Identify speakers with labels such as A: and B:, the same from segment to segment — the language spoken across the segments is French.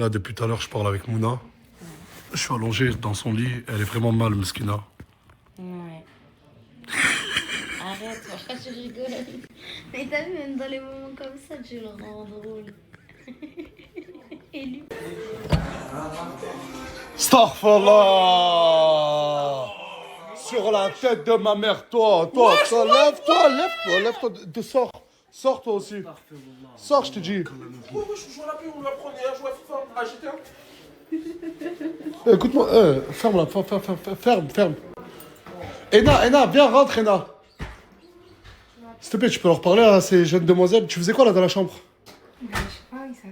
A: Là, depuis tout à l'heure, je parle avec Mouna. Je suis allongé dans son lit. Elle est vraiment mal, Meskina.
B: Ouais. Arrête, je rigole. Mais t'as vu, même dans les moments comme ça, tu le rends drôle. Et lui.
A: Astaghfirullah. Sur la tête de ma mère, toi, lève-toi, sors toi aussi. Sors, je te dis.
C: Moi, je joue à la pluie, on l'apprenait à jouer à FIFA, à GTA.
A: Écoute-moi, ferme-la, ferme. Ena, viens, rentre, Ena. S'il te plaît, tu peux leur parler à ces jeunes demoiselles. Tu faisais quoi là dans la chambre?
D: Je sais pas, il s'est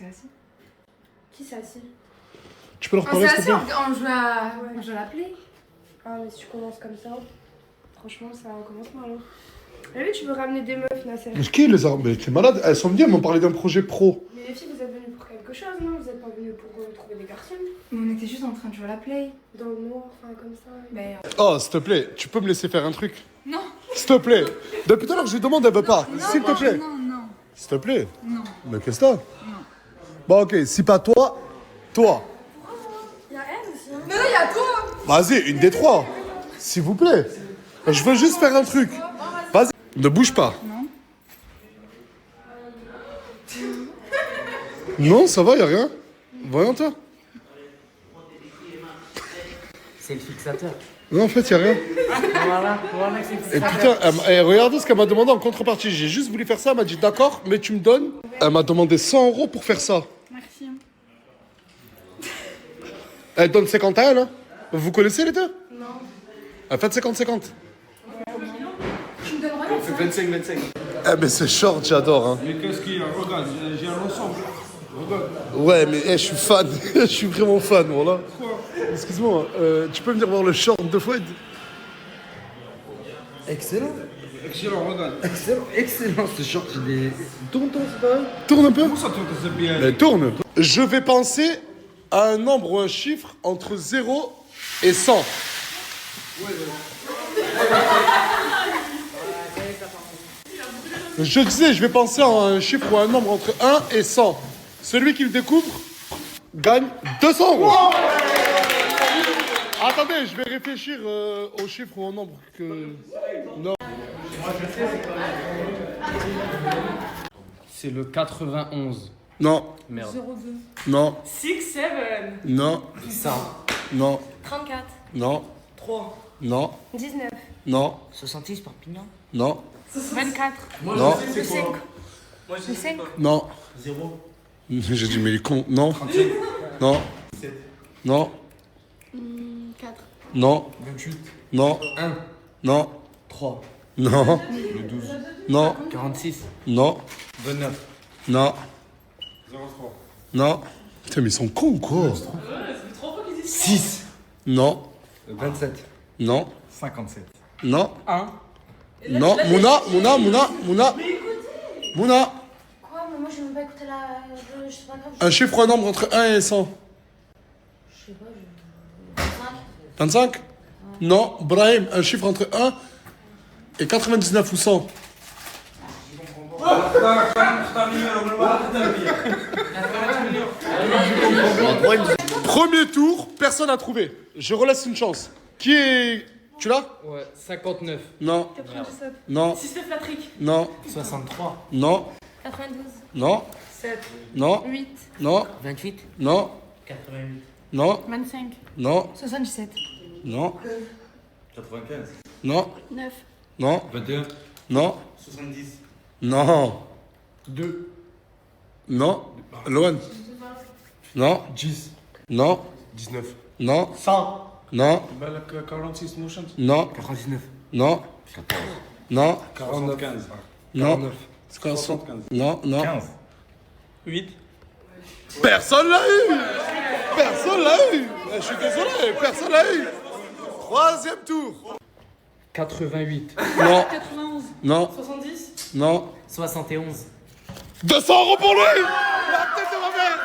D: assis.
B: Qui s'est assis?
A: Tu peux leur
D: On
A: parler,
D: s'est
A: s'il te
D: assis,
A: plaît?
D: on joue à la play.
E: Ah, mais si tu commences comme ça, franchement, ça commence mal. Hein. Et oui, tu veux ramener des meufs, Nasser.
A: Mais qui les a? Mais t'es malade? Elles sont venues, elles m'ont parlé d'un projet pro.
E: Mais les filles, vous êtes venues pour quelque chose, non? Vous êtes pas venues pour trouver des garçons?
D: On était juste en train de jouer à la play.
E: Dans le noir, enfin, comme ça.
D: Ben,
A: Oh, s'il te plaît, tu peux me laisser faire un truc?
D: non.
A: S'il te plaît. Depuis tout à l'heure, je lui demande, elle veut pas. S'il te plaît.
D: Non.
A: S'il te plaît.
D: Non.
A: Mais qu'est-ce que t'as? Bon, ok, si pas toi, toi.
E: Il y a elle aussi, hein?
D: Mais non, il y a toi.
A: Vas-y, une des trois. S'il vous plaît. Je veux juste faire un truc. Vas-y. Ne bouge pas. Non, ça va, y a rien. Voyons toi.
F: C'est le fixateur.
A: Non, en fait, y a rien.
F: Voilà, c'est le
A: Et
F: fixateur.
A: putain, regardez ce qu'elle m'a demandé en contrepartie. J'ai juste voulu faire ça. Elle m'a dit d'accord, mais tu me donnes. Elle m'a demandé 100 € pour faire ça.
D: Merci.
A: Elle donne 50 à elle, hein. Vous connaissez les deux? Non. Elle fait 50-50.
D: Tu me donnes rien.
C: 25.
A: Eh, mais c'est short, j'adore, hein.
C: Mais qu'est-ce qu'il y a? Regarde, j'ai un ensemble. Regarde.
A: Ouais, mais je suis fan. Je suis vraiment fan, voilà.
C: Quoi?
A: Excuse-moi, tu peux venir voir le short de Fouad?
F: Excellent.
C: Excellent, regarde.
F: Excellent ce short, il est... Tourne c'est pas vrai?
A: Tourne un peu.
C: Comment ça tourne, c'est bien?
A: Mais tourne. Je vais penser à un nombre ou un chiffre entre 0 et 100. Je disais, je vais penser à un chiffre ou un nombre entre 1 et 100. Celui qui le découvre gagne 200 €. Attendez, je vais réfléchir au chiffre ou au nombre que... Non.
G: C'est le 91.
A: Non.
G: Merde.
D: 02.
A: Non.
E: 6, 7.
A: Non.
F: 100.
A: Non.
E: 34.
A: Non.
F: 3.
A: Non.
E: 19.
A: Non.
F: 66 Perpignan.
A: Non.
D: 24.
A: Non.
D: Le 5. Le 5.
A: Non.
F: 0.
A: J'ai dit, mais il est con. Non. Non. Non.
E: 4.
A: Non.
F: 28.
A: Non.
F: 1.
A: Non.
F: 3.
A: Non.
F: Le 12.
A: Non.
F: 46.
A: Non.
F: 29.
A: Non.
C: 03.
A: Non. Putain, mais ils sont cons ou quoi?
F: 6.
A: Non.
F: 27.
A: Non.
F: 57.
A: Non.
G: 1.
A: Non. Mouna.
B: Quoi? Mais moi, je vais même pas écouter la. Je sais pas grave.
A: Un chiffre ou un nombre entre 1 et 100.
B: Je sais pas, je.
A: 25? Non. Brahim, un chiffre entre 1 et 99 ou 100. Premier tour, personne n'a trouvé. Je relaisse une chance. Qui est... Tu l'as?
G: Ouais, 59.
A: Non.
E: 97.
A: Non.
E: 6 Patrick.
A: Non.
F: 63.
A: Non.
E: 92.
A: Non.
E: 7.
A: Non.
E: 8.
A: Non.
F: 28.
A: Non.
F: 88.
A: Non.
E: 25.
A: Non.
D: 77.
A: Non.
C: 95.
A: Non.
E: 9.
A: Non.
C: 21.
A: Non.
C: 70.
A: Non.
F: 2.
A: Non. Loan. Non.
C: 10.
A: Non.
C: 19.
A: Non.
F: 100.
A: Non.
C: Bah, la 46 motion.
A: Non.
F: 49.
A: Non. Non.
C: 45.
A: Non. C'est quoi ça?
C: 75.
A: Non. Non.
F: 15.
G: 8.
A: Personne l'a eu. Personne l'a eu. Je suis désolé. Personne l'a eu. Troisième tour.
G: 88.
A: Non.
E: 91.
A: Non.
E: 70.
A: Non.
F: 71.
A: 200 € pour lui. La tête de ma mère.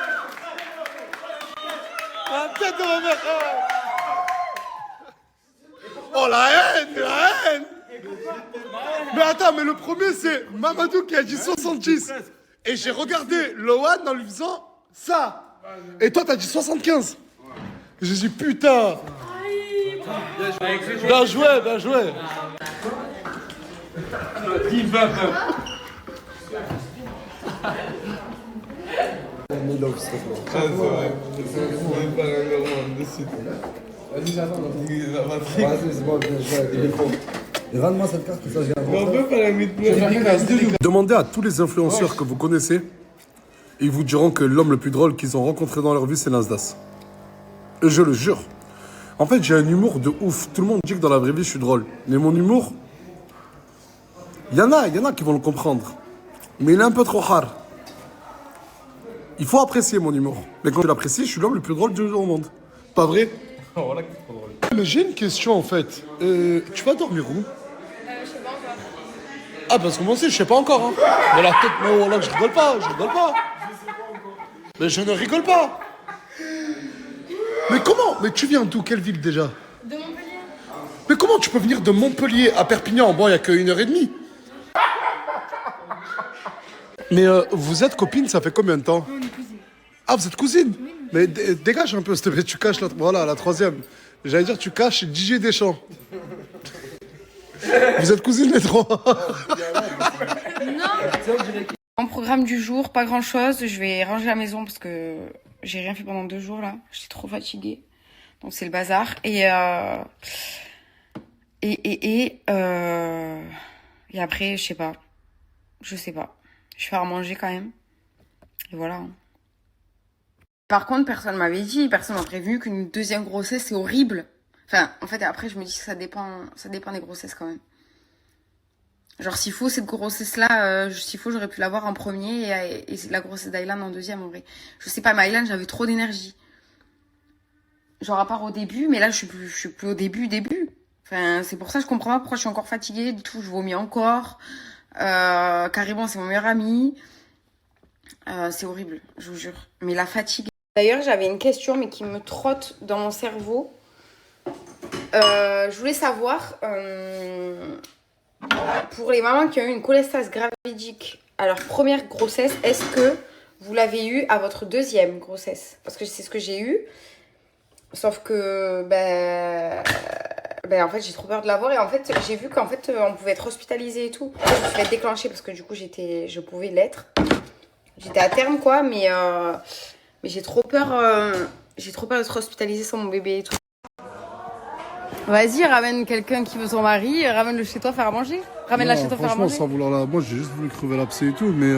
A: La tête de ma mère. Oh la haine. Mais attends, mais le premier c'est Mamadou qui a dit 70. Et j'ai regardé Loan en lui faisant ça. Et toi, t'as dit 75. J'ai dit putain. Bien joué, bien joué.
F: Rends-moi cette carte, ça je garde.
A: Demandez à tous les influenceurs que vous connaissez, ils vous diront que l'homme le plus drôle qu'ils ont rencontré dans leur vie, c'est Nasdaq. Et je le jure. En fait, j'ai un humour de ouf. Tout le monde dit que dans la vraie vie, je suis drôle. Mais mon humour, il y en a qui vont le comprendre. Mais il est un peu trop hard. Il faut apprécier mon humour. Mais quand je l'apprécie, je suis l'homme le plus drôle du monde. Pas vrai? Mais j'ai une question en fait. Tu vas dormir où?
E: Je sais pas encore.
A: Ah, parce que moi aussi, je sais pas encore. Hein. Mais la tête, mais voilà, je rigole pas. Mais je ne rigole pas. Mais comment? Mais tu viens d'où? Quelle ville déjà?
E: De Montpellier.
A: Mais comment tu peux venir de Montpellier à Perpignan? Bon, il n'y a que 1h30. Mais vous êtes copine, ça fait combien de temps?
E: On est cousines.
A: Ah, vous êtes cousine? Mais dégage un peu, s'il te plaît, tu caches voilà, la troisième. J'allais dire, tu caches DJ Deschamps. Vous êtes cousines les trois?
D: En programme du jour, pas grand chose. Je vais ranger la maison parce que j'ai rien fait pendant 2 jours là. J'étais trop fatiguée. Donc c'est le bazar. Et après, je sais pas. Je vais faire à manger quand même. Et voilà. Par contre, personne m'avait dit, personne m'a prévenu qu'une deuxième grossesse, c'est horrible. Enfin, en fait, après, je me dis que ça dépend des grossesses quand même. Genre, s'il faut, cette grossesse-là, s'il faut, j'aurais pu l'avoir en premier et la grossesse d'Aylan en deuxième, en vrai. Je sais pas, mais Aylan, j'avais trop d'énergie. Genre, à part au début, mais là, je suis plus au début. Enfin, c'est pour ça que je comprends pas pourquoi je suis encore fatiguée. Du tout, je vomis encore. Carrément, c'est mon meilleur ami. C'est horrible, je vous jure. Mais la fatigue. D'ailleurs, j'avais une question, mais qui me trotte dans mon cerveau. Je voulais savoir, pour les mamans qui ont eu une cholestase gravidique à leur première grossesse, est-ce que vous l'avez eu à votre deuxième grossesse? Parce que c'est ce que j'ai eu. Sauf que, en fait, j'ai trop peur de l'avoir. Et en fait, j'ai vu qu'en fait, on pouvait être hospitalisé et tout. Je me suis fait déclencher parce que du coup, je pouvais l'être. J'étais à terme, quoi, mais j'ai trop peur d'être hospitalisée sans mon bébé et tout. Vas-y, ramène quelqu'un qui veut son mari, ramène-le chez toi faire à manger. Ramène-la chez toi faire à manger.
A: Sans vouloir moi, j'ai juste voulu crever l'abcès et tout, mais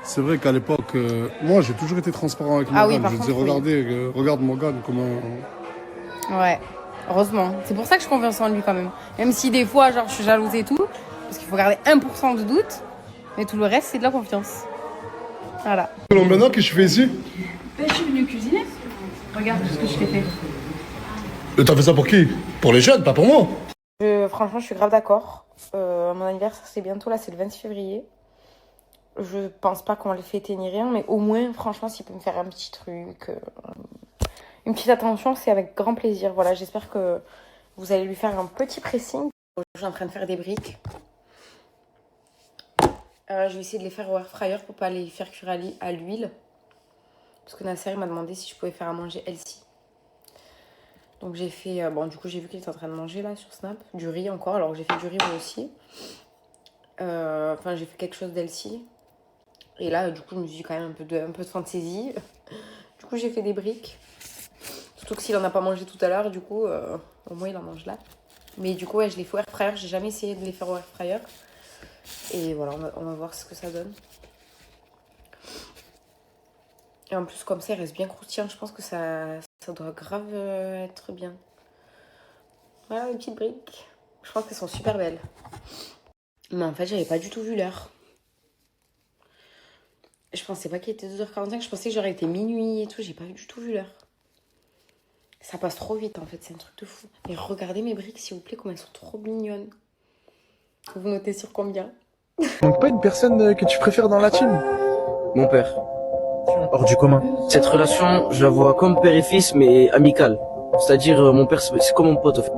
A: c'est vrai qu'à l'époque, moi, j'ai toujours été transparent avec Morgane.
D: Oui, par
A: je
D: contre,
A: disais, regardez, regarde Morgane, comment...
D: Ouais, heureusement. C'est pour ça que je confiance en lui quand même. Même si des fois, genre, je suis jalouse et tout, parce qu'il faut garder 1% de doute, mais tout le reste, c'est de la confiance. Voilà.
A: Alors maintenant, qu'est-ce que je fais ici?
E: Je suis venue cuisiner. Regarde ce que je t'ai fait.
A: T'as fait ça pour qui? Pour les jeunes, pas pour moi.
D: Franchement, je suis grave d'accord. Mon anniversaire, c'est bientôt, là, c'est le 26 février. Je pense pas qu'on va le fêter ni rien, mais au moins, franchement, s'il peut me faire un petit truc, une petite attention, c'est avec grand plaisir. Voilà, j'espère que vous allez lui faire un petit pressing. Je suis en train de faire des briques. Je vais essayer de les faire au air fryer pour pas les faire cuire à l'huile. Parce que Nasser m'a demandé si je pouvais faire à manger healthy. Donc j'ai fait... du coup, j'ai vu qu'il était en train de manger là sur Snap. Du riz encore, alors que j'ai fait du riz moi aussi. J'ai fait quelque chose d'healthy. Et là, du coup, je me suis dit quand même un peu de fantaisie. Du coup, j'ai fait des briques. Surtout que s'il en a pas mangé tout à l'heure, du coup, au moins il en mange là. Mais du coup, ouais, je les fais au air fryer. J'ai jamais essayé de les faire au air fryer. Et voilà, on va voir ce que ça donne. Et en plus, comme ça, il reste bien croustillant. Je pense que ça doit grave être bien. Voilà, les petites briques. Je pense qu'elles sont super belles. Mais en fait, j'avais pas du tout vu l'heure. Je pensais pas qu'il était 2h45. Je pensais que j'aurais été minuit et tout. J'ai pas du tout vu l'heure. Ça passe trop vite, en fait. C'est un truc de fou. Et regardez mes briques, s'il vous plaît, comme elles sont trop mignonnes. Vous notez sur combien?
H: Donc pas une personne que tu préfères dans la team?
I: Mon père.
H: Hors du commun.
I: Cette relation, je la vois comme père et fils, mais amicale. C'est-à-dire, mon père, c'est comme mon pote. En fait.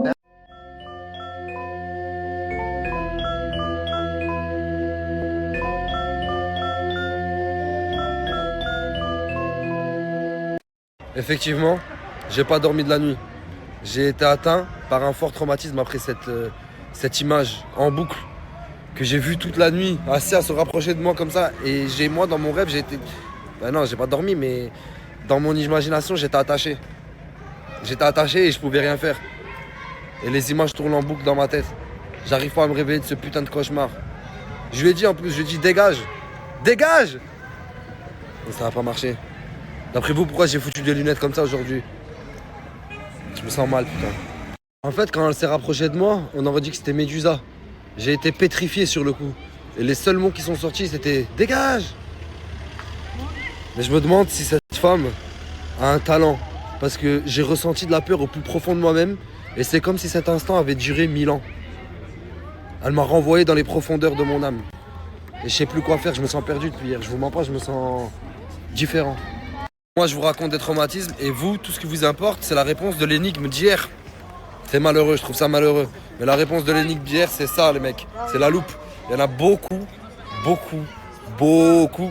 F: Effectivement, j'ai pas dormi de la nuit. J'ai été atteint par un fort traumatisme après cette image en boucle que j'ai vue toute la nuit, assis à se rapprocher de moi comme ça. Et moi, dans mon rêve, j'ai été... Ben non, j'ai pas dormi, mais dans mon imagination, j'étais attaché. J'étais attaché et je pouvais rien faire. Et les images tournent en boucle dans ma tête. J'arrive pas à me réveiller de ce putain de cauchemar. Je lui ai dit en plus, je lui ai dit dégage. Dégage! Mais ça n'a pas marché. D'après vous, pourquoi j'ai foutu des lunettes comme ça aujourd'hui? Je me sens mal, putain. En fait, quand elle s'est rapprochée de moi, on aurait dit que c'était Médusa. J'ai été pétrifié sur le coup. Et les seuls mots qui sont sortis, c'était « Dégage !» Mais je me demande si cette femme a un talent. Parce que j'ai ressenti de la peur au plus profond de moi-même. Et c'est comme si cet instant avait duré 1000 ans. Elle m'a renvoyé dans les profondeurs de mon âme. Et je sais plus quoi faire, je me sens perdu depuis hier. Je vous mens pas, je me sens différent. Moi, je vous raconte des traumatismes et vous, tout ce qui vous importe, c'est la réponse de l'énigme d'hier. C'est malheureux, je trouve ça malheureux. Mais la réponse de l'énigme d'hier, c'est ça, les mecs. C'est la loupe. Il y en a beaucoup,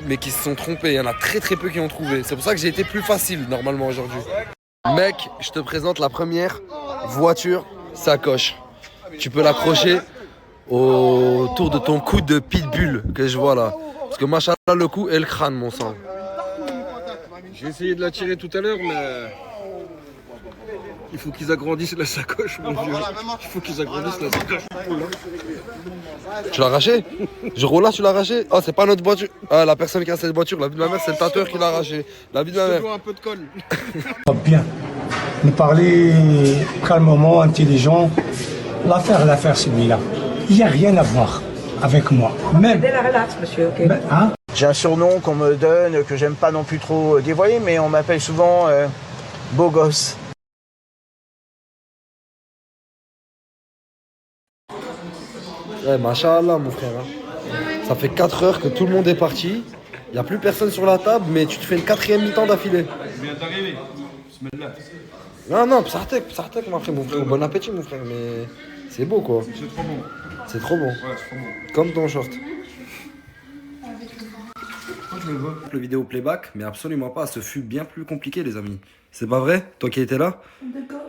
F: mais qui se sont trompés. Il y en a très peu qui ont trouvé. C'est pour ça que j'ai été plus facile, normalement, aujourd'hui. Mec, je te présente la première voiture sacoche. Tu peux l'accrocher autour de ton cou de pitbull que je vois là. Parce que machallah, le cou et le crâne, mon sang.
H: J'ai essayé de la tirer tout à l'heure, mais il faut qu'ils agrandissent la sacoche, mon vieux. Il faut qu'ils agrandissent la sacoche.
F: Tu l'as arraché? Je roule là, tu l'as arraché? Ah, c'est pas notre voiture. Ah, la personne qui a cette voiture, la vie de ma mère, c'est le tatoueur qui l'a arraché. La vie de ma mère.
H: Je dois un peu de colle.
J: Bien. Nous parler calmement, intelligent. L'affaire, celui-là. Il n'y a rien à voir avec moi. Même.
K: Relax, monsieur, ok.
J: Hein?
K: J'ai un surnom qu'on me donne, que j'aime pas non plus trop dévoiler, mais on m'appelle souvent beau gosse.
F: Ouais, machallah, mon frère. Hein. Ça fait 4 heures que tout le monde est parti. Il n'y a plus personne sur la table, mais tu te fais une 4e mi-temps d'affilée.
C: Bien d'arriver. Bismillah.
F: Non, Psartek, mon frère. Bon appétit, mon frère, mais c'est beau, quoi.
C: C'est trop bon.
F: C'est trop bon.
C: Ouais, c'est trop bon.
F: Comme ton short. Le vidéo playback, mais absolument pas. Ce fut bien plus compliqué, les amis. C'est pas vrai? Toi qui étais là?
E: D'accord.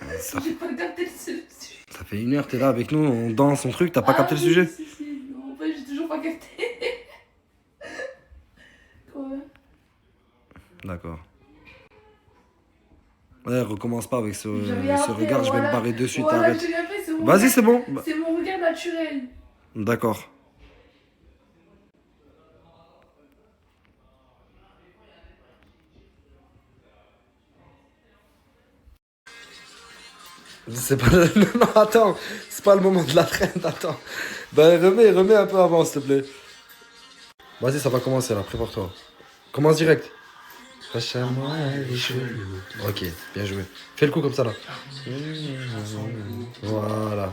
E: J'ai pas capté le sujet.
F: Ça fait 1 heure, t'es là avec nous, on danse son truc, t'as pas capté le sujet?
E: Si. En fait, j'ai toujours pas capté. Ouais.
F: D'accord. Ouais, recommence pas avec ce
E: J'ai rien fait,
F: regard, je vais me barrer de suite,
E: voilà,
F: arrête.
E: j'ai rien fait, c'est mon
F: Vas-y,
E: regard-
F: c'est bon.
E: C'est mon regard naturel.
F: D'accord. C'est pas le... Non, attends, c'est pas le moment de la traîne, attends. Ben, remets un peu avant, s'il te plaît. Vas-y, ça va commencer, là, prépare-toi. Commence direct. Lâche-moi les cheveux. Ok, bien joué. Fais le coup comme ça, là. Voilà.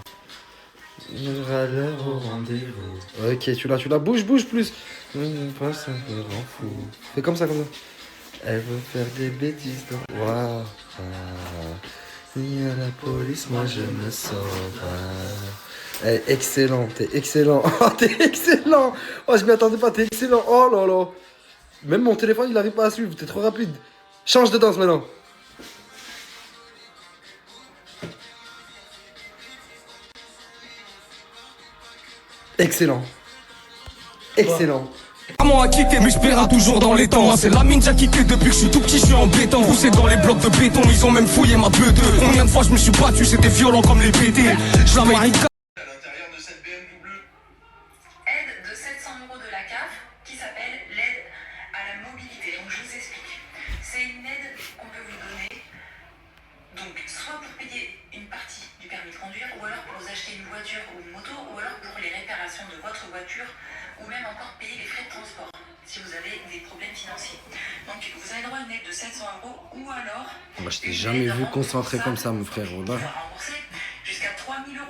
F: Au rendez-vous. Ok, tu l'as, bouge plus. Passe un peu en fou. Fais comme ça. Elle veut faire des bêtises. Waouh. Ni à la police, moi je me sauve. Eh, excellent, t'es excellent. Oh, t'es excellent. Oh, je m'y attendais pas, t'es excellent. Oh là là. Même mon téléphone, il n'arrive pas à suivre, t'es trop rapide. Change de danse maintenant. Excellent. Excellent.
L: Maman a quitté mais je paierai toujours dans les temps. C'est la mine déjà quitté depuis que je suis tout petit, je suis embêtant. Poussé dans les blocs de béton, ils ont même fouillé ma beuh. Combien de fois je me suis battu, c'était violent comme les BD. Je la mérite.
M: À l'intérieur de cette BMW. Aide de 700 € de la CAF qui s'appelle l'aide à la mobilité. Donc je vous explique. C'est une aide qu'on peut vous donner. Donc soit pour payer une partie du permis de conduire, ou alors pour vous acheter une voiture ou une moto, ou alors pour les réparations de votre voiture, ou même encore payer les frais de transport si vous avez des problèmes financiers. Donc vous avez droit à une aide de 700 € ou alors...
F: Bah, je t'ai jamais vu concentré comme ça, mon frère.
M: On va rembourser jusqu'à 3 000 €.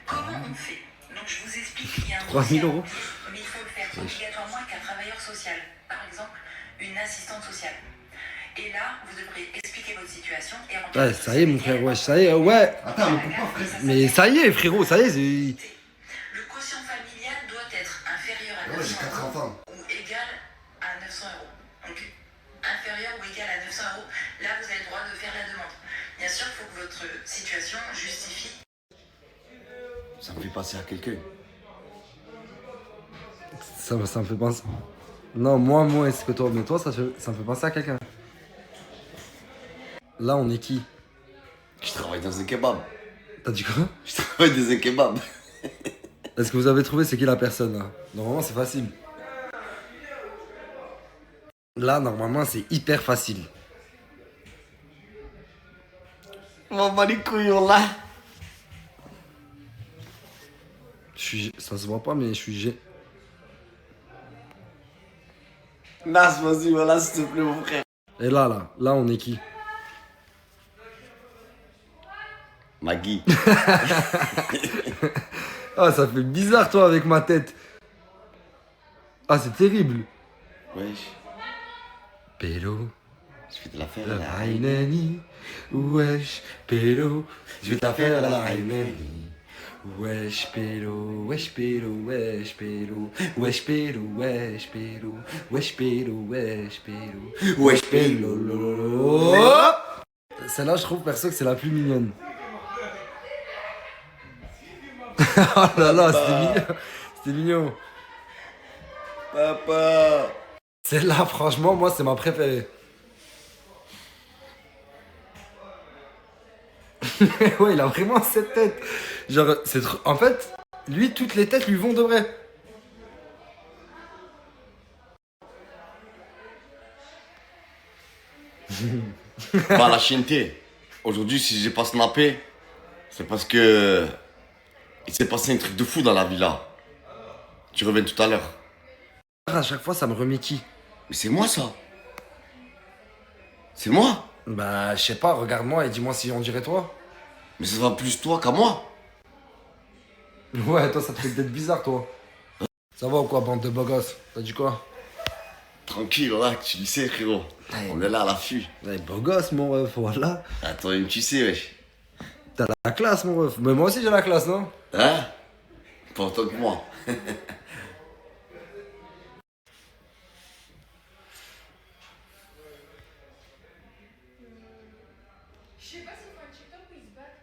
M: Comment on fait? Donc je vous explique, il y a un
F: 3 000 €.
M: mais il faut le faire obligatoirement avec un travailleur social, par exemple une assistante sociale. Et là, vous devrez expliquer votre situation et remplir.
F: Ouais, ça y est, mon frère, ouais, ça y est, ouais.
M: Attends,
F: mais ça y est, frérot, ça y est.
M: Le quotient familial doit être inférieur à 900
F: Ouais, j'ai 4 enfants.
M: ou égal à 900 €. Ok. inférieur ou égal à 900 euros, là vous avez le droit de faire la demande. Bien sûr, il faut que votre situation justifie.
N: Ça me fait passer à quelqu'un.
F: Ça me fait penser. Non, moi, moins est-ce que toi, mais toi, ça me fait penser à quelqu'un. Là, on est qui?
N: Je travaille dans un kebab.
F: T'as dit quoi?
N: Je travaille dans un kebab.
F: Est-ce que vous avez trouvé c'est qui la personne là? Normalement, c'est facile. Là, normalement, c'est hyper facile.
N: On va les couilles, là.
F: Ça se voit pas, mais je suis
N: Nas, vas-y, voilà, s'il te plaît, mon frère.
F: Et là, on est qui?
N: Maggie.
F: Ah, ça fait bizarre, toi, avec ma tête. Ah, c'est terrible.
N: Wesh.
F: Pélo.
N: Je vais te la faire
F: La
N: à la
F: Rainani. Wesh, pélo. Je vais te la faire à la Rainani. Wesh, pélo. Wesh, pélo. Wesh, pélo. Wesh, pélo. Wesh, pélo. Wesh, pélo. Wesh, pélo.
N: Wesh,
F: pélo. Celle-là, je trouve perso que c'est la plus mignonne. Oh là là, c'était mignon. C'était mignon.
N: Papa.
F: Celle-là, franchement, moi, c'est ma préférée. Ouais, il a vraiment cette tête. Genre, c'est trop... En fait, lui, toutes les têtes lui vont de vrai.
N: Bah, la chienneté. Aujourd'hui, si j'ai pas snappé, c'est parce que... Il s'est passé un truc de fou dans la villa. Tu reviens tout à l'heure.
F: À chaque fois, ça me remet qui?
N: Mais c'est moi, ça. C'est moi.
F: Bah, je sais pas, regarde-moi et dis-moi si on dirait toi.
N: Mais ça va plus toi qu'à moi.
F: Ouais, toi, ça te fait peut-être bizarre, toi. Ça va ou quoi, bande de beaux gosses? T'as dit quoi?
N: Tranquille, là, tu le sais, frérot. On est là à l'affût.
F: Ouais, beau gosse, mon ref, voilà.
N: Attends, même tu sais, wesh.
F: T'as la classe, mon ref. Mais moi aussi, j'ai la classe, non?
N: Hein? Pas autant que moi.
E: Je sais pas s'il faut un TikTok où ils se battent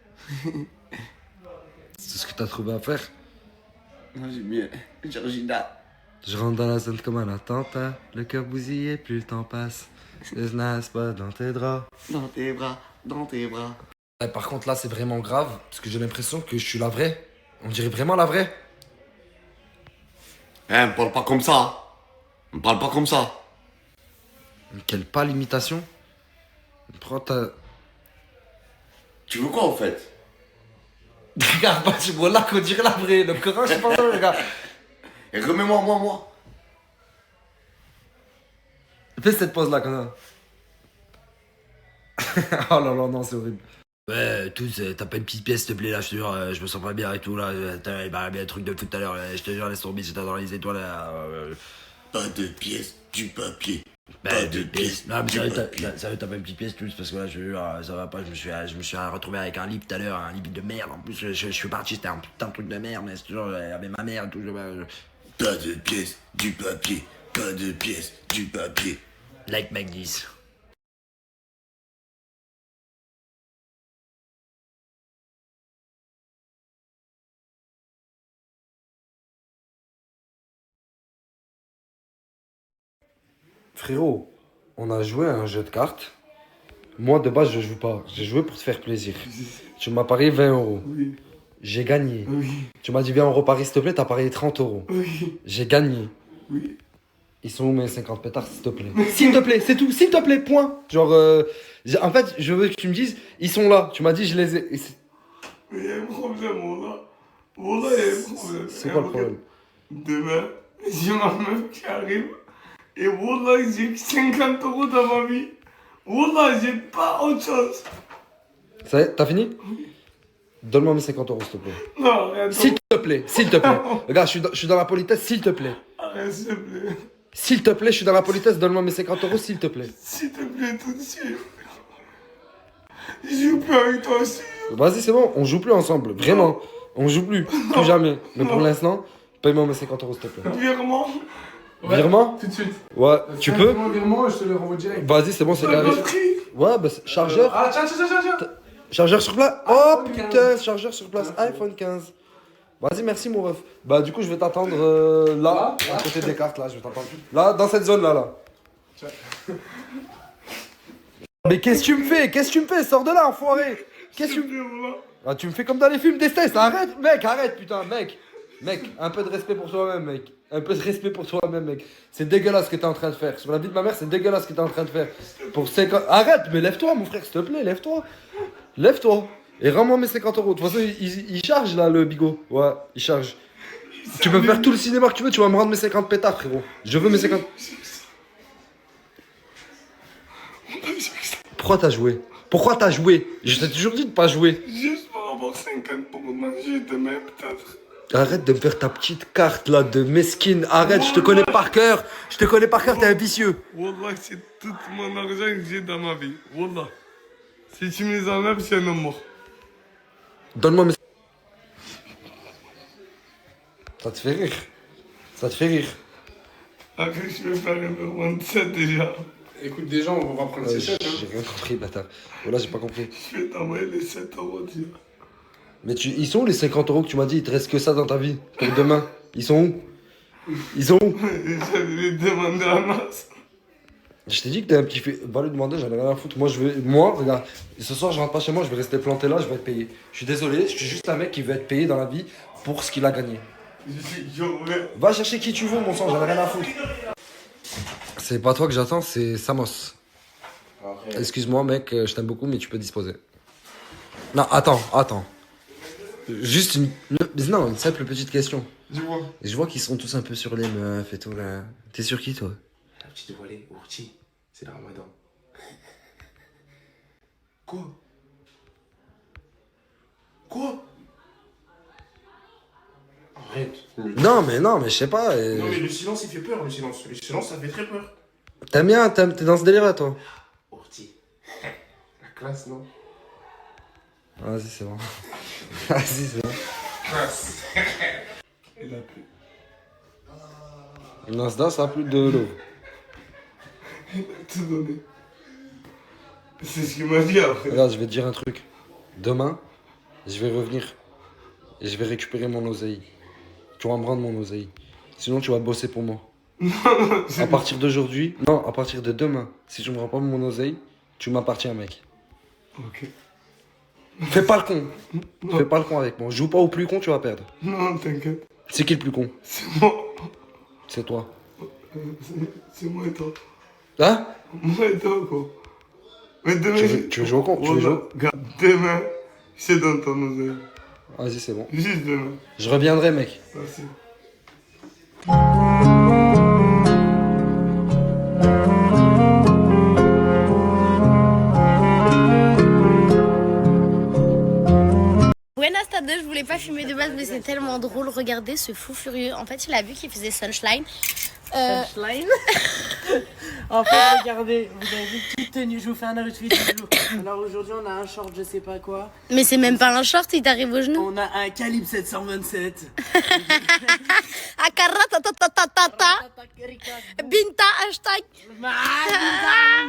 E: là.
F: C'est ce que t'as trouvé à faire?
N: Moi, j'aime bien. Georgina.
F: Je rentre dans la salle comme un attentat. Le cœur bousillé, plus le temps passe. Le nasse pas dans tes draps.
N: Dans tes bras, dans tes bras.
F: Ouais, par contre, là, c'est vraiment grave. Parce que j'ai l'impression que je suis la vraie. On dirait vraiment la vraie.
N: Hein, me parle pas comme ça. Me parle pas comme ça.
F: Mais quelle pas l'imitation. Prends ta...
N: Tu veux quoi, en fait?
F: Regarde, bah, tu vois là qu'on dirait la vraie. Le Coran, je sais pas ça, les gars.
N: Et remets-moi, moi.
F: Fais cette pause-là, connard. Oh là là, non, c'est horrible. Ouais, tous, t'as pas une petite pièce, s'il te plaît, là, je te jure, je me sens pas bien et tout, là. Il m'a bien un truc de tout à l'heure, je te jure, laisse tomber, c'est dans les étoiles, là.
N: Pas de pièces, du papier.
F: Bah,
N: Pas de pièces.
F: Non, mais
N: du
F: sérieux,
N: papier.
F: t'as pas une petite pièce, plus, parce que là, je te jure, ça va pas, je me suis retrouvé avec un livre tout à l'heure, un livre de merde, en plus, je suis parti, c'était un putain de truc de merde, mais c'est toujours, avec ma mère et tout,
N: Pas de pièces, du papier. Pas de pièces, du papier.
F: Like Mac 10. Frérot, on a joué à un jeu de cartes. Moi, de base, je joue pas. J'ai joué pour te faire plaisir. Tu m'as parié 20 euros.
H: Oui.
F: J'ai gagné.
H: Oui.
F: Tu m'as dit, viens, on reparie, s'il te plaît. T'as parié 30 euros.
H: Oui.
F: J'ai gagné.
H: Oui.
F: Ils sont où mes 50 pétards, s'il te plaît? S'il te plaît, c'est tout. S'il te plaît, point. Genre, en fait, je veux que tu me dises, ils sont là. Tu m'as dit, je les ai.
H: Mais il y a un problème, Wallah. Wallah, il y a un problème.
F: C'est quoi le problème?
H: Demain, j'ai ma meuf qui arrive. Et Wallah, j'ai 50 euros dans ma vie. Wallah, j'ai pas autre chose.
F: Ça y est, t'as fini? Oui. Donne-moi mes 50 euros, s'il te plaît.
H: Non, arrête.
F: S'il te plaît, s'il te plaît. Regarde, je suis dans la politesse, s'il te plaît.
H: Arrête, s'il te plaît.
F: S'il te plaît, je suis dans la politesse, donne-moi mes 50 euros, s'il te plaît.
H: S'il te plaît, tout de suite. Je joue plus avec toi aussi.
F: Vas-y, c'est bon, on joue plus ensemble, vraiment. On joue plus, plus jamais. Mais pour l'instant, paye-moi mes 50 euros, s'il te plaît.
H: Virement.
A: Ouais,
F: Virement?
A: Tout de suite.
F: Ouais, tu peux?
A: Virement et je te le renvoie direct.
F: Vas-y, c'est bon, c'est carré. Ouais, bah chargeur.
A: Ah, tiens.
F: Chargeur sur place. Oh putain, chargeur sur place. iPhone 15. Vas-y, merci mon ref. Bah du coup, je vais t'attendre là, à côté des cartes, là, je vais t'attendre. Là, dans cette zone là. Mais qu'est-ce que tu me fais? Qu'est-ce que tu me fais? Sors de là, enfoiré. Qu'est-ce que tu me fais? Ah, tu me fais comme dans les films d'Estes. Arrête, mec, arrête, putain, mec. Mec, un peu de respect pour toi-même, mec. Un peu de respect pour toi-même, mec. C'est dégueulasse ce que t'es en train de faire. Sur la vie de ma mère, c'est dégueulasse ce que t'es en train de faire. Pour 50... Arrête, mais lève-toi, mon frère, s'il te plaît, lève-toi. Lève-toi. Et rends-moi mes 50 euros. De toute façon, il charge là, le bigot. Ouais, il charge. Tu peux faire tout le cinéma que tu veux, tu vas me rendre mes 50 pétards, frérot. Je veux mes 50. Pourquoi t'as joué? Pourquoi t'as joué? Je t'ai toujours dit de pas jouer.
A: Juste pour avoir 50 pour manger demain, peut-être.
F: Arrête de me faire ta petite carte là de mesquine. Arrête, je te connais par cœur. Je te connais par cœur, t'es un vicieux.
A: Wallah, c'est tout mon argent que j'ai dans ma vie. Wallah. Si tu me les enlèves, c'est un homme mort.
F: Donne-moi mes... Ça te fait rire. Ça te fait rire.
A: Après, je vais faire un 27 déjà. Écoute, déjà, on va prendre ces 7.
F: J'ai rien compris, bâtard. Voilà, j'ai pas compris.
A: Je vais t'envoyer les 7 euros déjà.
F: Mais ils sont où les 50 euros que tu m'as dit? Il te reste que ça dans ta vie pour demain. Ils sont où? Ils sont où?
A: J'allais les demander à Nas.
F: Je t'ai dit que t'es un petit fait. Va lui demander, j'en ai rien à foutre. Moi, regarde, ce soir je rentre pas chez moi, je vais rester planté là, je vais être payé. Je suis désolé, je suis juste un mec qui veut être payé dans la vie pour ce qu'il a gagné. Va chercher qui tu veux, mon sang, j'en ai rien à foutre. C'est pas toi que j'attends, c'est Samos. Excuse-moi, mec, je t'aime beaucoup, mais tu peux disposer. Non, attends. Juste une simple petite question.
A: Dis-moi.
F: Je vois qu'ils sont tous un peu sur les meufs et tout là. T'es sur qui, toi?
O: La petite dévoilée, Ourti, c'est le ramadan. Quoi? Arrête.
F: Non, mais je sais pas.
O: Non, mais le silence, il fait peur, le silence. Le silence, ça fait très peur.
F: T'aimes bien, t'es dans ce délire là, toi?
O: Ourti. La classe, non?
F: Vas-y, c'est bon. Vas-y, c'est bon.
A: Il a plus.
F: Nasdaq, ça a plus de l'eau.
A: Il a tout donné. C'est ce qu'il m'a dit après.
F: Regarde, je vais te dire un truc. Demain, je vais revenir et je vais récupérer mon oseille. Tu vas me rendre mon oseille. Sinon, tu vas bosser pour moi. À partir d'aujourd'hui, non, à partir de demain, si tu me rends pas mon oseille, tu m'appartiens, mec.
A: Ok.
F: Fais pas le con. Fais pas le con avec moi. Joue pas au plus con, tu vas perdre.
A: Non, t'inquiète.
F: C'est qui le plus con?
A: C'est moi.
F: C'est toi.
A: C'est moi et toi.
F: Hein?
A: Moi et toi, quoi. Mais demain,
F: tu veux jouer au con? Tu veux jouer?
A: Regarde, demain, je te donne ton oseille.
F: Vas-y, c'est bon.
A: Juste demain.
F: Je reviendrai, mec.
A: Merci.
B: Buenas tardes, je voulais pas filmer de base mais c'est tellement drôle, regardez ce fou furieux. En fait il a vu qu'il faisait Sunshine.
P: Sunshine. En fait regardez, vous avez vu toute tenue, je vous fais un outfit du jour. Alors aujourd'hui on a un short je sais pas quoi.
B: Mais c'est même pas un short, il t'arrive aux genoux.
P: On a un calibre 727.
B: Akara ta Binta hashtag.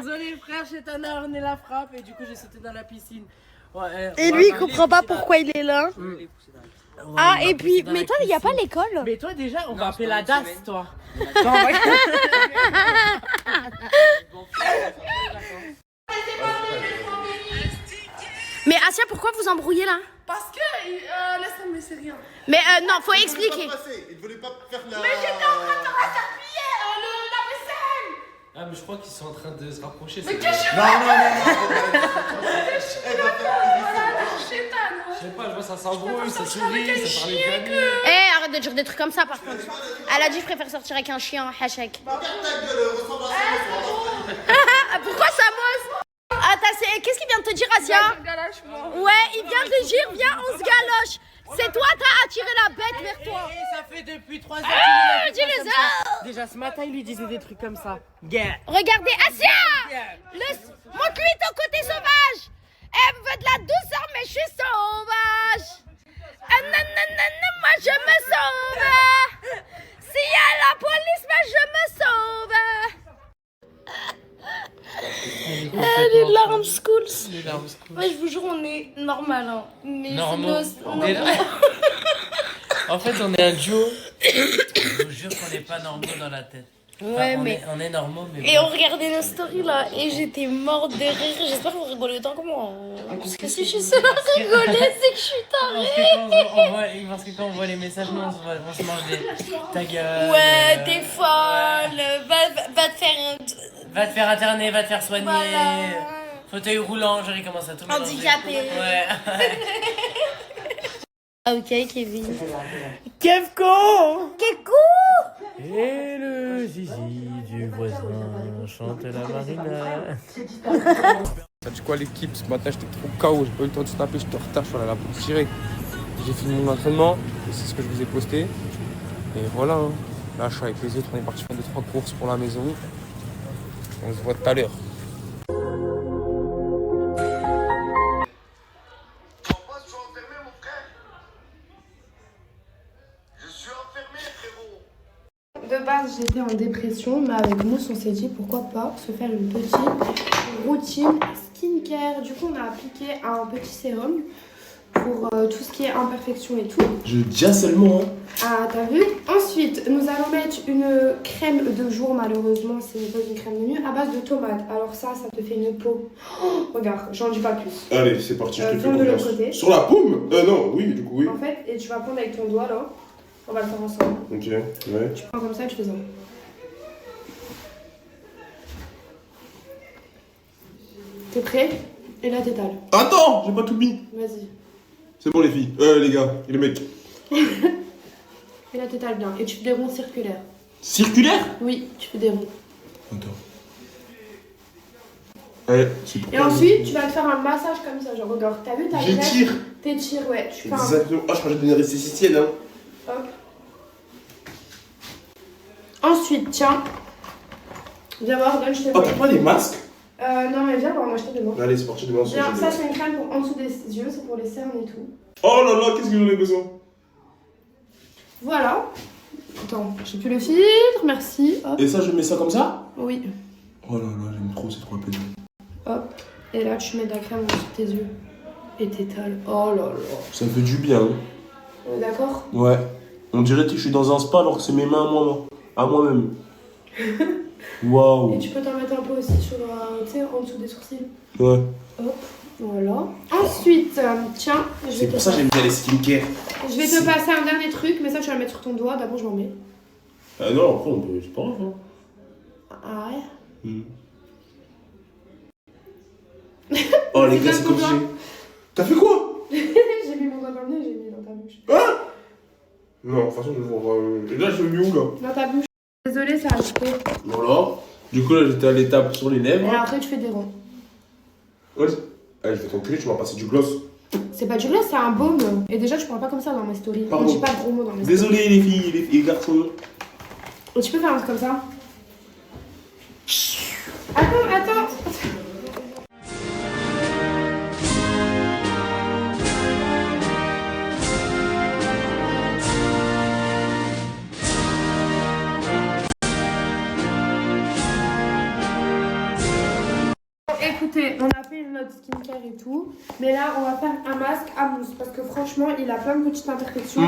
P: Désolé frère, chez Tana on est la frappe et du coup j'ai sauté dans la piscine. Ouais,
B: et lui il comprend pas pourquoi il est là. Ah et puis, mais toi il y a pas l'école.
P: Mais toi déjà on va appeler la DAS toi.
B: Mais Asia, pourquoi vous embrouillez là?
E: Parce que laisse tomber, c'est rien.
B: Mais non, faut expliquer.
Q: Il voulait pas faire la...
E: Mais j'étais en train de te rassapiller la vaisselle.
G: Ah mais je crois qu'ils sont en train de se rapprocher.
E: Mais qu'est-ce que
G: Je sais pas, je vois ça s'embrouille, ça sourit, ça parle de
B: Eh, arrête de dire des trucs comme ça par contre. Elle a dit je préfère sortir avec un chien, hachek. Pourquoi ça mosse? Attends, qu'est-ce qu'il vient de te dire, Asia? Ouais, il vient de dire viens, on se galoche. C'est toi, t'as attiré la bête vers toi.
P: Ça fait depuis 3 ans.
B: Dis-le.
P: Déjà ce matin, il lui disait des trucs comme ça.
B: Regardez, Asia. Montre-lui ton côté sauvage. Elle veut de la douceur, mais je suis sauvage. Moi, je me sauve. Si y a la police, je me sauve. Les larmes schools.
P: Les larmes schools.
B: Ouais, je vous jure, on est normal. Hein. Mais
P: Normaux.
B: sinon,
P: En fait, on est un duo. Je vous jure qu'on n'est pas normaux dans la tête.
B: Ouais, mais.
P: On est normaux, mais.
B: Et on regardait nos stories là, et j'étais morte de rire. J'espère que vous rigolez autant que moi. Parce que si je suis seule à rigoler, c'est que je suis tarée.
P: Parce que quand on voit les messages, nous, on se mange des. Ta gueule.
B: Ouais, t'es folle. Va te faire.
P: Va te faire interner, va te faire soigner.
B: Voilà.
P: Fauteuil roulant, genre il commence à tout mélanger.
B: Handicapé.
P: Ouais.
B: Ok, Kevin.
P: Kevko.
B: Kevko.
P: Et le zizi du voisin chante la marina.
Q: Ça dit quoi l'équipe? Ce matin j'étais trop KO, j'ai pas eu le temps de snapper, j'étais en retard, je suis allé à la pompe tirer. J'ai fini mon entraînement, et c'est ce que je vous ai posté. Et voilà, hein. Là je suis avec les autres, on est parti faire 2-3 courses pour la maison. On se voit tout à l'heure.
E: De base, j'étais en dépression, mais avec Mousse, on s'est dit pourquoi pas se faire une petite routine skincare. Du coup, on a appliqué un petit sérum pour tout ce qui est imperfection et tout.
O: Je dis seulement. Hein.
E: Ah, t'as vu? Ensuite, nous allons mettre une crème de jour, malheureusement, c'est pas une crème de nuit, à base de tomates. Alors ça te fait une peau. Oh, regarde, j'en dis pas plus.
O: Allez, c'est parti, je te fais
E: Prends de l'autre
O: confiance.
E: côté.
O: Sur la paume? Non, oui, du coup, oui.
E: En fait, et tu vas prendre avec ton doigt là. On va le faire ensemble.
O: Ok, ouais.
E: Tu prends comme ça et tu fais ça. T'es prêt? Et là, t'étales.
O: Attends, j'ai pas tout mis.
E: Vas-y.
O: C'est bon, les filles. Les gars, et les mecs.
E: Et là, t'étales bien. Et tu fais des ronds circulaires.
O: Circulaire?
E: Oui, tu fais des ronds.
O: Attends. Ouais, c'est pour
E: Et ensuite, tu vas te faire un massage comme ça. Genre, regarde, t'as vu, t'as
O: J'étire.
E: T'étires, ouais. Tu fais un...
O: Exactement. Ah, je crois que j'ai donné récessitienne, hein.
E: Hop. Ensuite, tiens. Viens voir, donne, je te
O: Oh, t'as pas des masques?
E: Non, mais viens, on va en acheter demain.
O: Allez, c'est parti demain.
E: Viens, ça, c'est une crème pour en dessous des yeux. C'est pour les cernes et tout.
O: Oh là là, qu'est-ce que j'en ai besoin?
E: Voilà. Attends, j'ai plus le filtre, merci. Hop.
O: Et ça, je mets ça comme ça?
E: Oui.
O: Oh là là, j'aime trop, c'est trop apaisant.
E: Hop. Et là, tu mets de la crème sur tes yeux. Et t'étales. Oh là là.
O: Ça me fait du bien. Hein.
E: On est d'accord?
O: Ouais. On dirait que je suis dans un spa alors que c'est mes mains à moi-même. Waouh.
E: Et tu peux t'en mettre un peu aussi sur la, tu sais, en dessous des sourcils.
O: Ouais.
E: Hop, voilà. Ensuite, tiens,
O: C'est pour ça que j'aime bien les skincare.
E: Je vais te passer un dernier truc, mais ça tu vas le mettre sur ton doigt. D'abord, je m'en mets.
O: Ah non, après, on peut. C'est pas grave. Hein.
E: Ah ouais?
O: Oh les gars, c'est comme j'ai. T'as fait quoi?
E: J'ai mis mon doigt dans le nez, j'ai mis dans ta bouche.
O: Hein? Non, de toute façon, je vais voir. Et là, je l'ai mis où là?
E: Dans ta bouche. Désolée, ça a coupé.
O: Voilà. Du coup, là, j'étais à l'étape sur les lèvres.
E: Et après, tu fais des ronds.
O: Ouais. Allez, je vais t'enculer, tu m'as passé du gloss.
E: C'est pas du gloss, c'est un baume. Et déjà, tu parles pas comme ça dans mes stories.
O: Pardon.
E: On dit pas de gros mots dans mes stories.
O: Désolé, les filles et les garçons.
E: Et tu peux faire un truc comme ça. Attends. Écoutez, on a fait notre skincare et tout, mais là on va faire un masque à mousse parce que franchement il a plein de petites imperfections.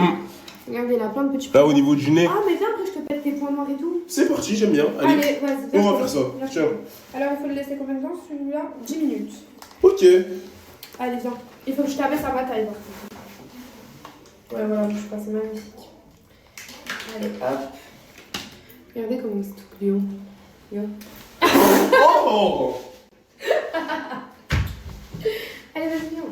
E: Regardez, il a plein de petits.
O: Là au niveau du nez.
E: Ah, mais viens que je te pète tes points noirs et tout.
O: C'est parti, j'aime bien. Allez,
E: vas-y.
O: on va faire ça. Tiens.
E: Alors il faut le laisser combien de temps celui-là? 10 minutes.
O: Ok.
E: Allez, viens. Il faut que je t'abaisse à ma taille par contre. Ouais, voilà, je passe, c'est magnifique. Allez, hop. Regardez comment c'est tout Léon.
O: Oh.
E: Allez, vas-y, viens.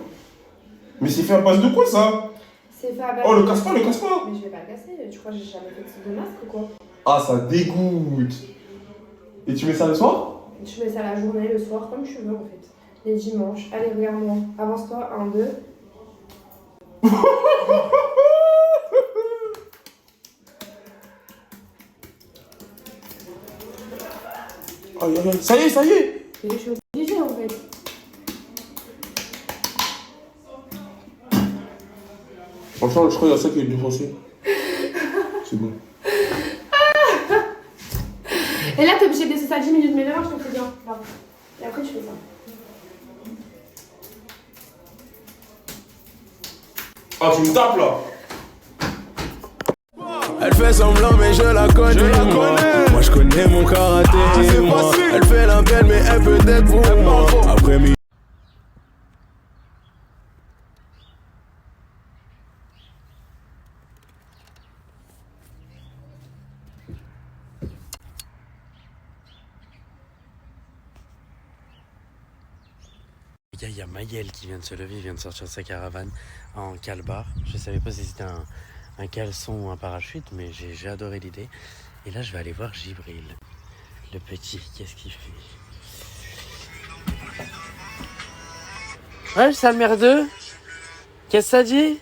O: Mais c'est fait à base de quoi ça?
E: C'est fait à base.
O: Oh, le casse pas, le casse pas.
E: Mais je vais pas le casser. Tu crois que j'ai jamais fait de type de masque ou quoi?
O: Ah, ça dégoûte. Et tu mets ça le soir?
E: Tu mets ça la journée, le soir, comme tu veux en fait. Les dimanches. Allez, regarde-moi. Avance-toi. 1, 2.
O: Aïe, aïe, aïe. Ça y est, ça y est.
E: Mais je suis obligée en fait.
O: Franchement, je crois qu'il y a ça qui est bien passé. C'est bon.
E: Et là, t'es obligé de laisser ça 10 minutes, mais là, je te fais bien. Là. Et après, tu fais ça.
O: Ah, tu me tapes là.
L: Elle fait semblant mais je la connais, Moi je connais mon karaté, Elle fait la belle mais elle peut être pour moi. Après mi
R: Il y a Maël qui vient de se lever, il vient de sortir de sa caravane en calbar. Je savais pas si c'était un caleçon ou un parachute, mais j'ai adoré l'idée. Et là, je vais aller voir Gibril, le petit. Qu'est-ce qu'il fait? Ouais, sale merdeux. Qu'est-ce que ça dit?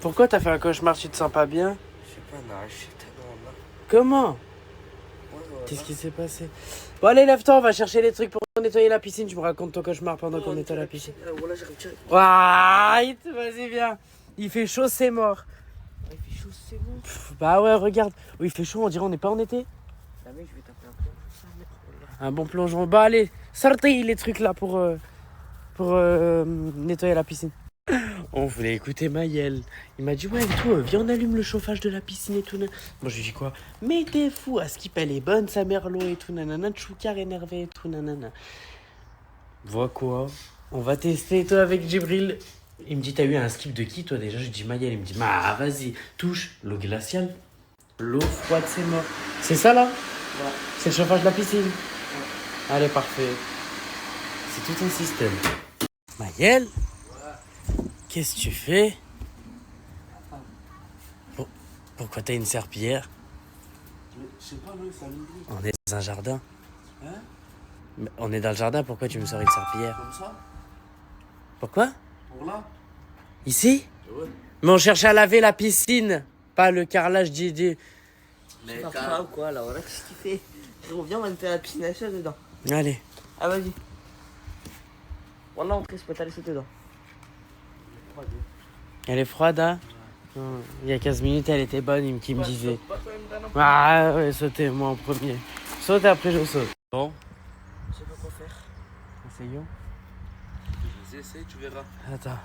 R: Pourquoi t'as fait un cauchemar, tu te sens pas bien?
I: Je sais pas, non, je suis tellement là.
R: Comment? Qu'est-ce qui s'est passé? Bon allez, lève-toi, on va chercher les trucs pour nettoyer la piscine. Tu me racontes ton cauchemar pendant qu'on nettoie la piscine.
I: Voilà, j'ai retiré.
R: Vas-y, viens. Il fait chaud, c'est mort.
I: Il fait chaud, c'est bon.
R: Bah ouais, regarde. Oui, il fait chaud, on dirait on n'est pas en été.
I: Ah mec, je vais taper un plongeon.
R: Un bon plongeon. Bah allez, sortez les trucs là pour nettoyer la piscine. On voulait écouter Maël. Il m'a dit ouais et tout, viens on allume le chauffage de la piscine et tout. Moi je lui dis quoi? Mais t'es fou, à Skip elle est bonne sa merlot et tout nanana, Tchoukar énervé et tout nanana. Vois quoi? On va tester toi avec Gibril. Il me dit t'as eu un skip de qui toi déjà? Je lui dis Maël, il me dit bah vas-y, touche l'eau glaciale. L'eau froide c'est mort. C'est ça là? Ouais. C'est le chauffage de la piscine? Ouais. Allez parfait. C'est tout un système. Maël? Qu'est-ce que tu fais? Pourquoi t'as une serpillière?
I: Je sais pas, non, ça m'oublie.
R: On est dans un jardin.
I: Hein?
R: On est dans le jardin, pourquoi tu me sors une serpillière?
I: Comme ça?
R: Pourquoi?
I: Pour là?
R: Ici?
I: Ouais.
R: Mais on cherche à laver la piscine, pas le carrelage du...
I: Mais pas ou quoi, là, voilà, qu'est-ce qu'il fait? On vient, on va me faire la piscine à chaud dedans.
R: Allez.
I: Ah, vas-y. Voilà, on peut te laisser dedans.
R: Elle est froide, hein? Non, il y a 15 minutes, elle était bonne, qui me disait. Ah ouais, sautez, moi en premier. Saute après je saute. Bon.
I: Je sais pas quoi faire.
R: Essayons.
I: Vas-y, essaye, tu verras.
R: Attends.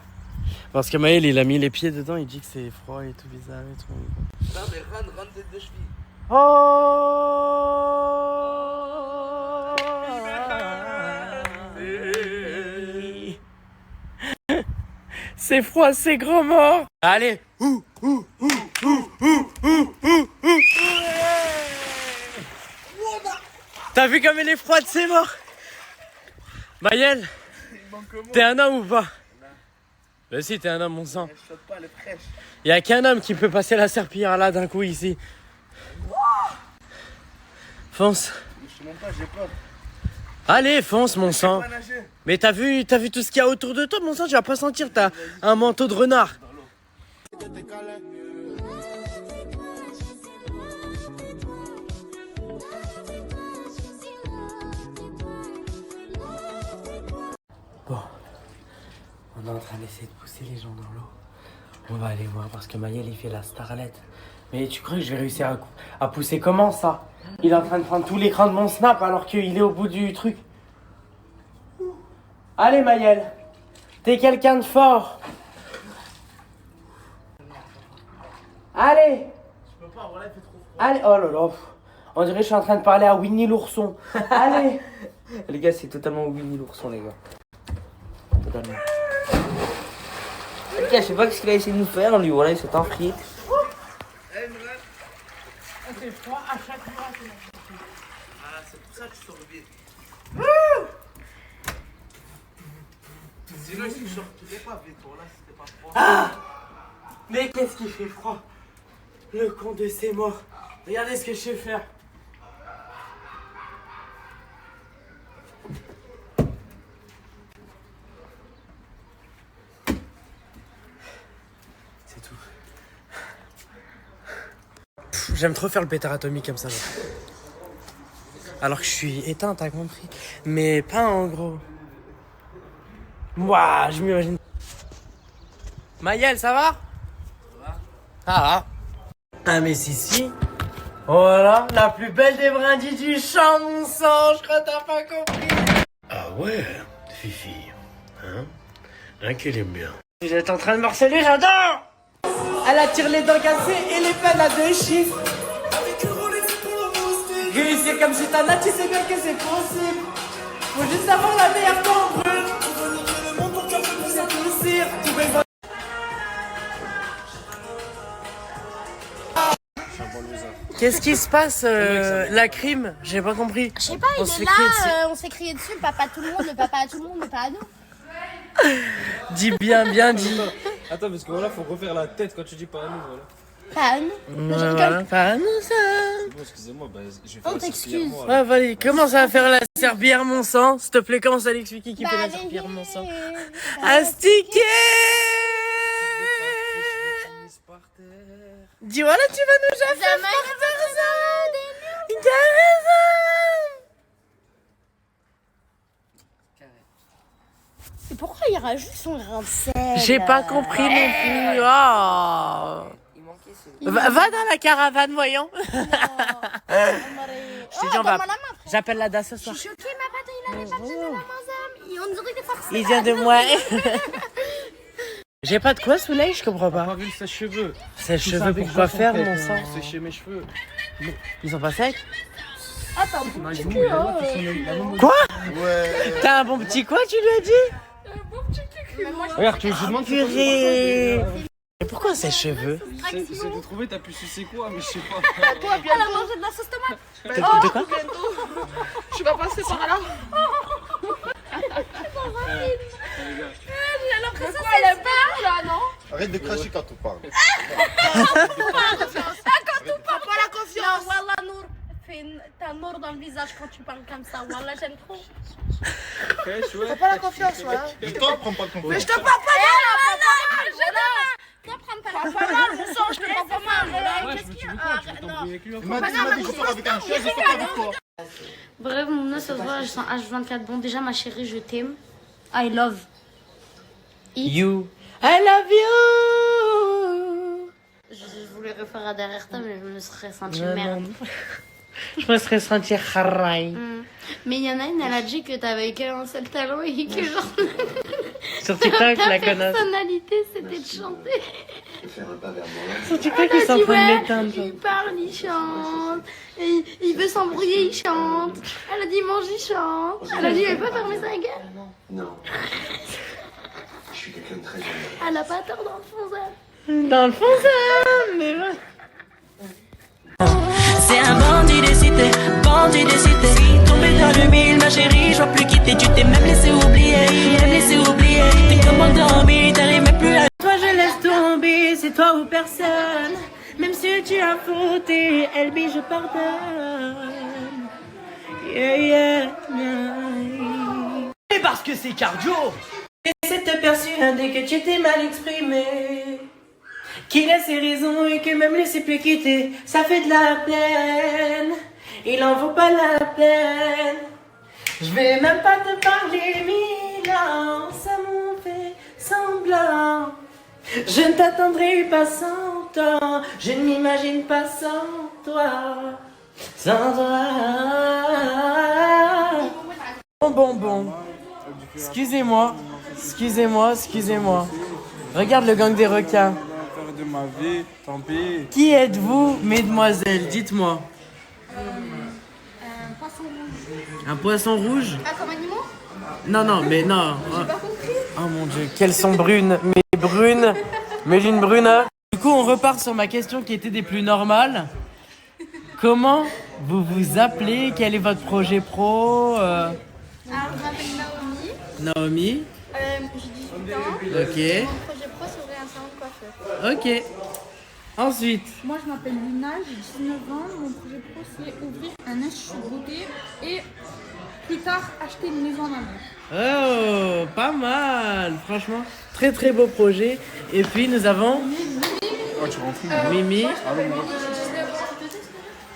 R: Parce que Maël, il a mis les pieds dedans, il dit que c'est froid et tout bizarre et tout.
I: Non, mais rentre des deux chevilles.
R: C'est froid, c'est grand mort. Allez. T'as vu comme elle est froide, c'est mort. Maël, t'es un homme ou pas? Bah si, t'es un homme, mon sang. Y a qu'un homme qui peut passer la serpillière là d'un coup ici. Fonce.
I: Je sais même pas, j'ai peur.
R: Allez, fonce, mon sang. Mais t'as vu tout ce qu'il y a autour de toi, mon sang, tu vas pas sentir, t'as un manteau de renard. Bon, on est en train d'essayer de pousser les gens dans l'eau. On va aller voir parce que Maël il fait la starlette. Mais tu crois que je vais réussir à pousser comment ça? Il est en train de prendre tout l'écran de mon snap alors qu'il est au bout du truc. Allez Maël, t'es quelqu'un de fort. Allez.
I: Je peux pas, voilà, il fait trop froid.
R: Allez, oh là là. On dirait que je suis en train de parler à Winnie l'ourson. Allez.
I: Les gars, c'est totalement Winnie l'ourson, les gars. Totalement. Les gars, je sais pas ce qu'il a essayé de nous faire, lui, voilà, il s'est enfrié.
R: C'est froid à chaque fois.
I: Ah, c'est pour ça que tu sors vite. Sinon, si je sortais pas vite, voilà, c'était pas froid.
R: Ah! Mais qu'est-ce qui fait froid? Le con de ses morts. Regardez ce que je sais faire. C'est tout. J'aime trop faire le pétard atomique comme ça. Alors que je suis éteint, t'as compris. Mais pas en gros. Moi, je m'imagine. Maël, ça va? Ça va. Ah mais si. Voilà, la plus belle des brindilles du champ, mon sang, je crois que t'as pas compris. Ah ouais, Fifi, hein? Hein qu'elle aime bien. Vous êtes en train de me harceler, j'adore. Elle attire les dents cassées et les peines à 2 chiffres. Réussir comme Gitana, tu sais bien que c'est possible. Faut juste avoir la meilleure cambrure. C'est tout cire, tout baiser. Qu'est-ce qui se passe, la crime? J'ai pas compris.
B: Je sais pas, il est là, on s'est crié dessus, le papa à tout le monde, le papa à tout le monde, mais pas à nous.
R: Dis bien dit.
G: Attends, parce que voilà, faut refaire la tête quand tu dis pas à nous, voilà.
B: Pas à nous.
R: Voilà, pas à nous, ça.
G: C'est bon, excusez-moi, bah, je vais faire la
B: t'excuse.
R: Ouais, vas-y, commence à faire la serpillière, mon sang. S'il te plaît, commence à l'expliquer qui fait la serpillière, mon sang. Astiquer. Dis voilà, tu vas nous jaffer par terre. T'as raison.
B: Et pourquoi il rajoute son grain de sel?
R: J'ai pas compris non plus. Oh. Va dans la caravane, voyons. Je t'ai dit, on va. J'appelle la DA ce soir.
B: Je suis choquée, ma patte, il avait pas besoin de la main. On dirait des forces.
R: Il vient de moi. J'ai pas de quoi, Soleil, je comprends pas.
G: Une sèche-cheveux.
R: Sèche-cheveux, pourquoi faire, mon sang?
G: Sécher mes cheveux.
R: Ils sont pas secs?
B: Ah, t'as un bon petit cul, hein.
R: Quoi?
N: Ouais.
R: T'as un bon petit quoi, tu lui as dit?
B: Un bon petit cul.
G: Regarde, tu me demandes
R: Purée. Et pourquoi sèche-cheveux?
G: C'est de trouver, t'as pu sucer quoi, mais je sais pas.
B: Toi, bien elle a mangé de la sauce tomate.
R: De quoi?
B: Je vais passer par là. J'ai l'impression qu'elle est belle là, non?
N: Arrête de cracher quand on parle.
B: Quand on parle, pas la confiance. Wallah, Nour, t'as Nour dans le visage quand tu parles comme ça. Wallah, j'aime trop.
N: T'as pas la confiance, voilà. Je t'en prends pas de confiance.
B: Mais je te parle pas mal. Toi, prends pas mal, mon sang, je te prends pas mal. Qu'est-ce qu'il y a?
N: Il m'a dit je sors avec un chien, je sors pas avec toi.
B: Bref, mon os, ça se voit, je sens H24. Bon, déjà, ma chérie, je t'aime. I love
R: you. I love you.
B: Je voulais refaire à derrière toi, mais je me serais sentie
R: Non,
B: merde.
R: non. Je me serais senti haraï.
B: Mais il y en a une, elle a dit que t'avais qu'un seul talent et que genre.
R: Sur TikTok,
B: ta
R: la connasse.
B: personnalité, c'était de chanter.
R: Sur TikTok, ils sont en train de l'éteindre.
B: Il parle, il chante. Et il veut s'embrouiller, il chante. Elle a dit mange, il chante. Elle a dit, elle veut pas fermer sa gueule.
N: Non. Je suis quelqu'un de très génial.
B: Elle a pas tort dans le fond, ça.
R: Dans le fond, ça. Mais ouais.
S: C'est un bandit des cités, bandit des cités. Tombé dans le mille, ma chérie, je vois plus quitter. Tu t'es même laissé oublier, T'es comme endormi, t'arrives même plus à.
R: Toi, je laisse tomber, c'est toi ou personne. Même si tu as fauté, LB, je pardonne. Yeah, yeah, yeah. Et parce que c'est cardio. Essaie de te persuader que tu t'es mal exprimé. Qu'il a ses raisons et que même laisser plus quitter, ça fait de la peine. Il en vaut pas la peine. Je vais même pas te parler, Milan. Ça m'en fait semblant. Je ne t'attendrai pas sans toi. Je ne m'imagine pas sans toi. Sans toi. Bon. Excusez-moi. Regarde le gang des requins.
G: De ma vie, tant pis.
R: Qui êtes-vous, mesdemoiselles? Dites-moi.
B: Un poisson rouge.
R: Un poisson rouge?
B: Ah, comme animaux?
R: Non, mais non.
B: J'ai pas compris.
R: Oh mon dieu, qu'elles sont brunes. Mais brunes. Méline brune. Du coup, on repart sur ma question qui était des plus normales. Comment vous vous appelez? Quel est votre projet pro?
B: Alors, je m'appelle Naomi.
R: Naomi.
B: J'ai 18 ans.
R: Ok.
B: Mon projet pro, c'est ouvrir un salon de coiffeur.
R: Ok. Ensuite.
T: Moi, je m'appelle Luna, j'ai 19 ans. Mon projet pro, c'est ouvrir un institut beauté et plus tard acheter une maison en amour.
R: Oh, pas mal. Franchement, très très beau projet. Et puis, nous avons
C: Oh, tu rends fou.
R: Mimi.
C: Allô, moi.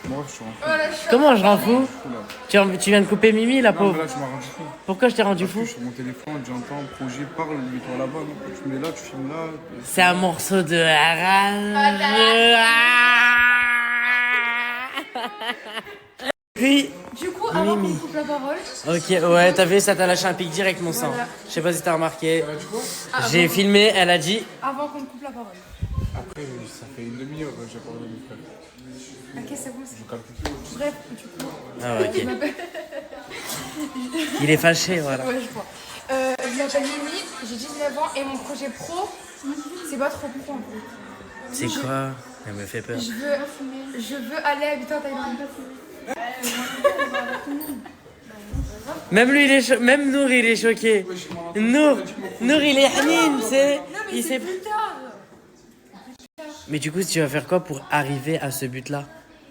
C: Moi, je suis rendu fou.
R: Comment je rends fou? Tu viens de couper Mimi, la
C: Non,
R: pauvre.
C: mais là, tu m'as rendu fou.
R: Pourquoi je t'ai rendu fou?
C: Sur mon téléphone, j'entends projet, parle, mets-toi là-bas. Non, tu mets là, tu filmes là.
R: C'est un morceau de rage. Puis,
T: Du coup, avant
R: Mimi.
T: qu'on coupe la parole,
R: Ok, ouais, t'as vu, ça t'a lâché un pic direct, mon sang.
T: Voilà.
R: Je sais pas si t'as remarqué.
T: Ah,
R: J'ai
T: bon.
R: filmé, elle a dit.
T: avant qu'on coupe la parole.
C: Après, ça fait une demi-heure que j'ai parlé de mon frère.
T: Ok, c'est bon.
C: Je calcule.
T: Bref, du coup.
R: Ah ouais, ok.
T: Je m'appelle-
R: Il est fâché, voilà.
T: Ouais, je crois. Je m'appelle Mimi, j'ai 19 ans et mon projet pro, c'est pas trop pro en fait.
R: C'est quoi? Elle me fait peur.
T: Je veux aller habiter en Thaïlande.
R: Même lui, même Nour, il est choqué. Nour, il est hanine, c'est. Il sait.
T: Plus tard.
R: Mais du coup, tu vas faire quoi pour arriver à ce but-là?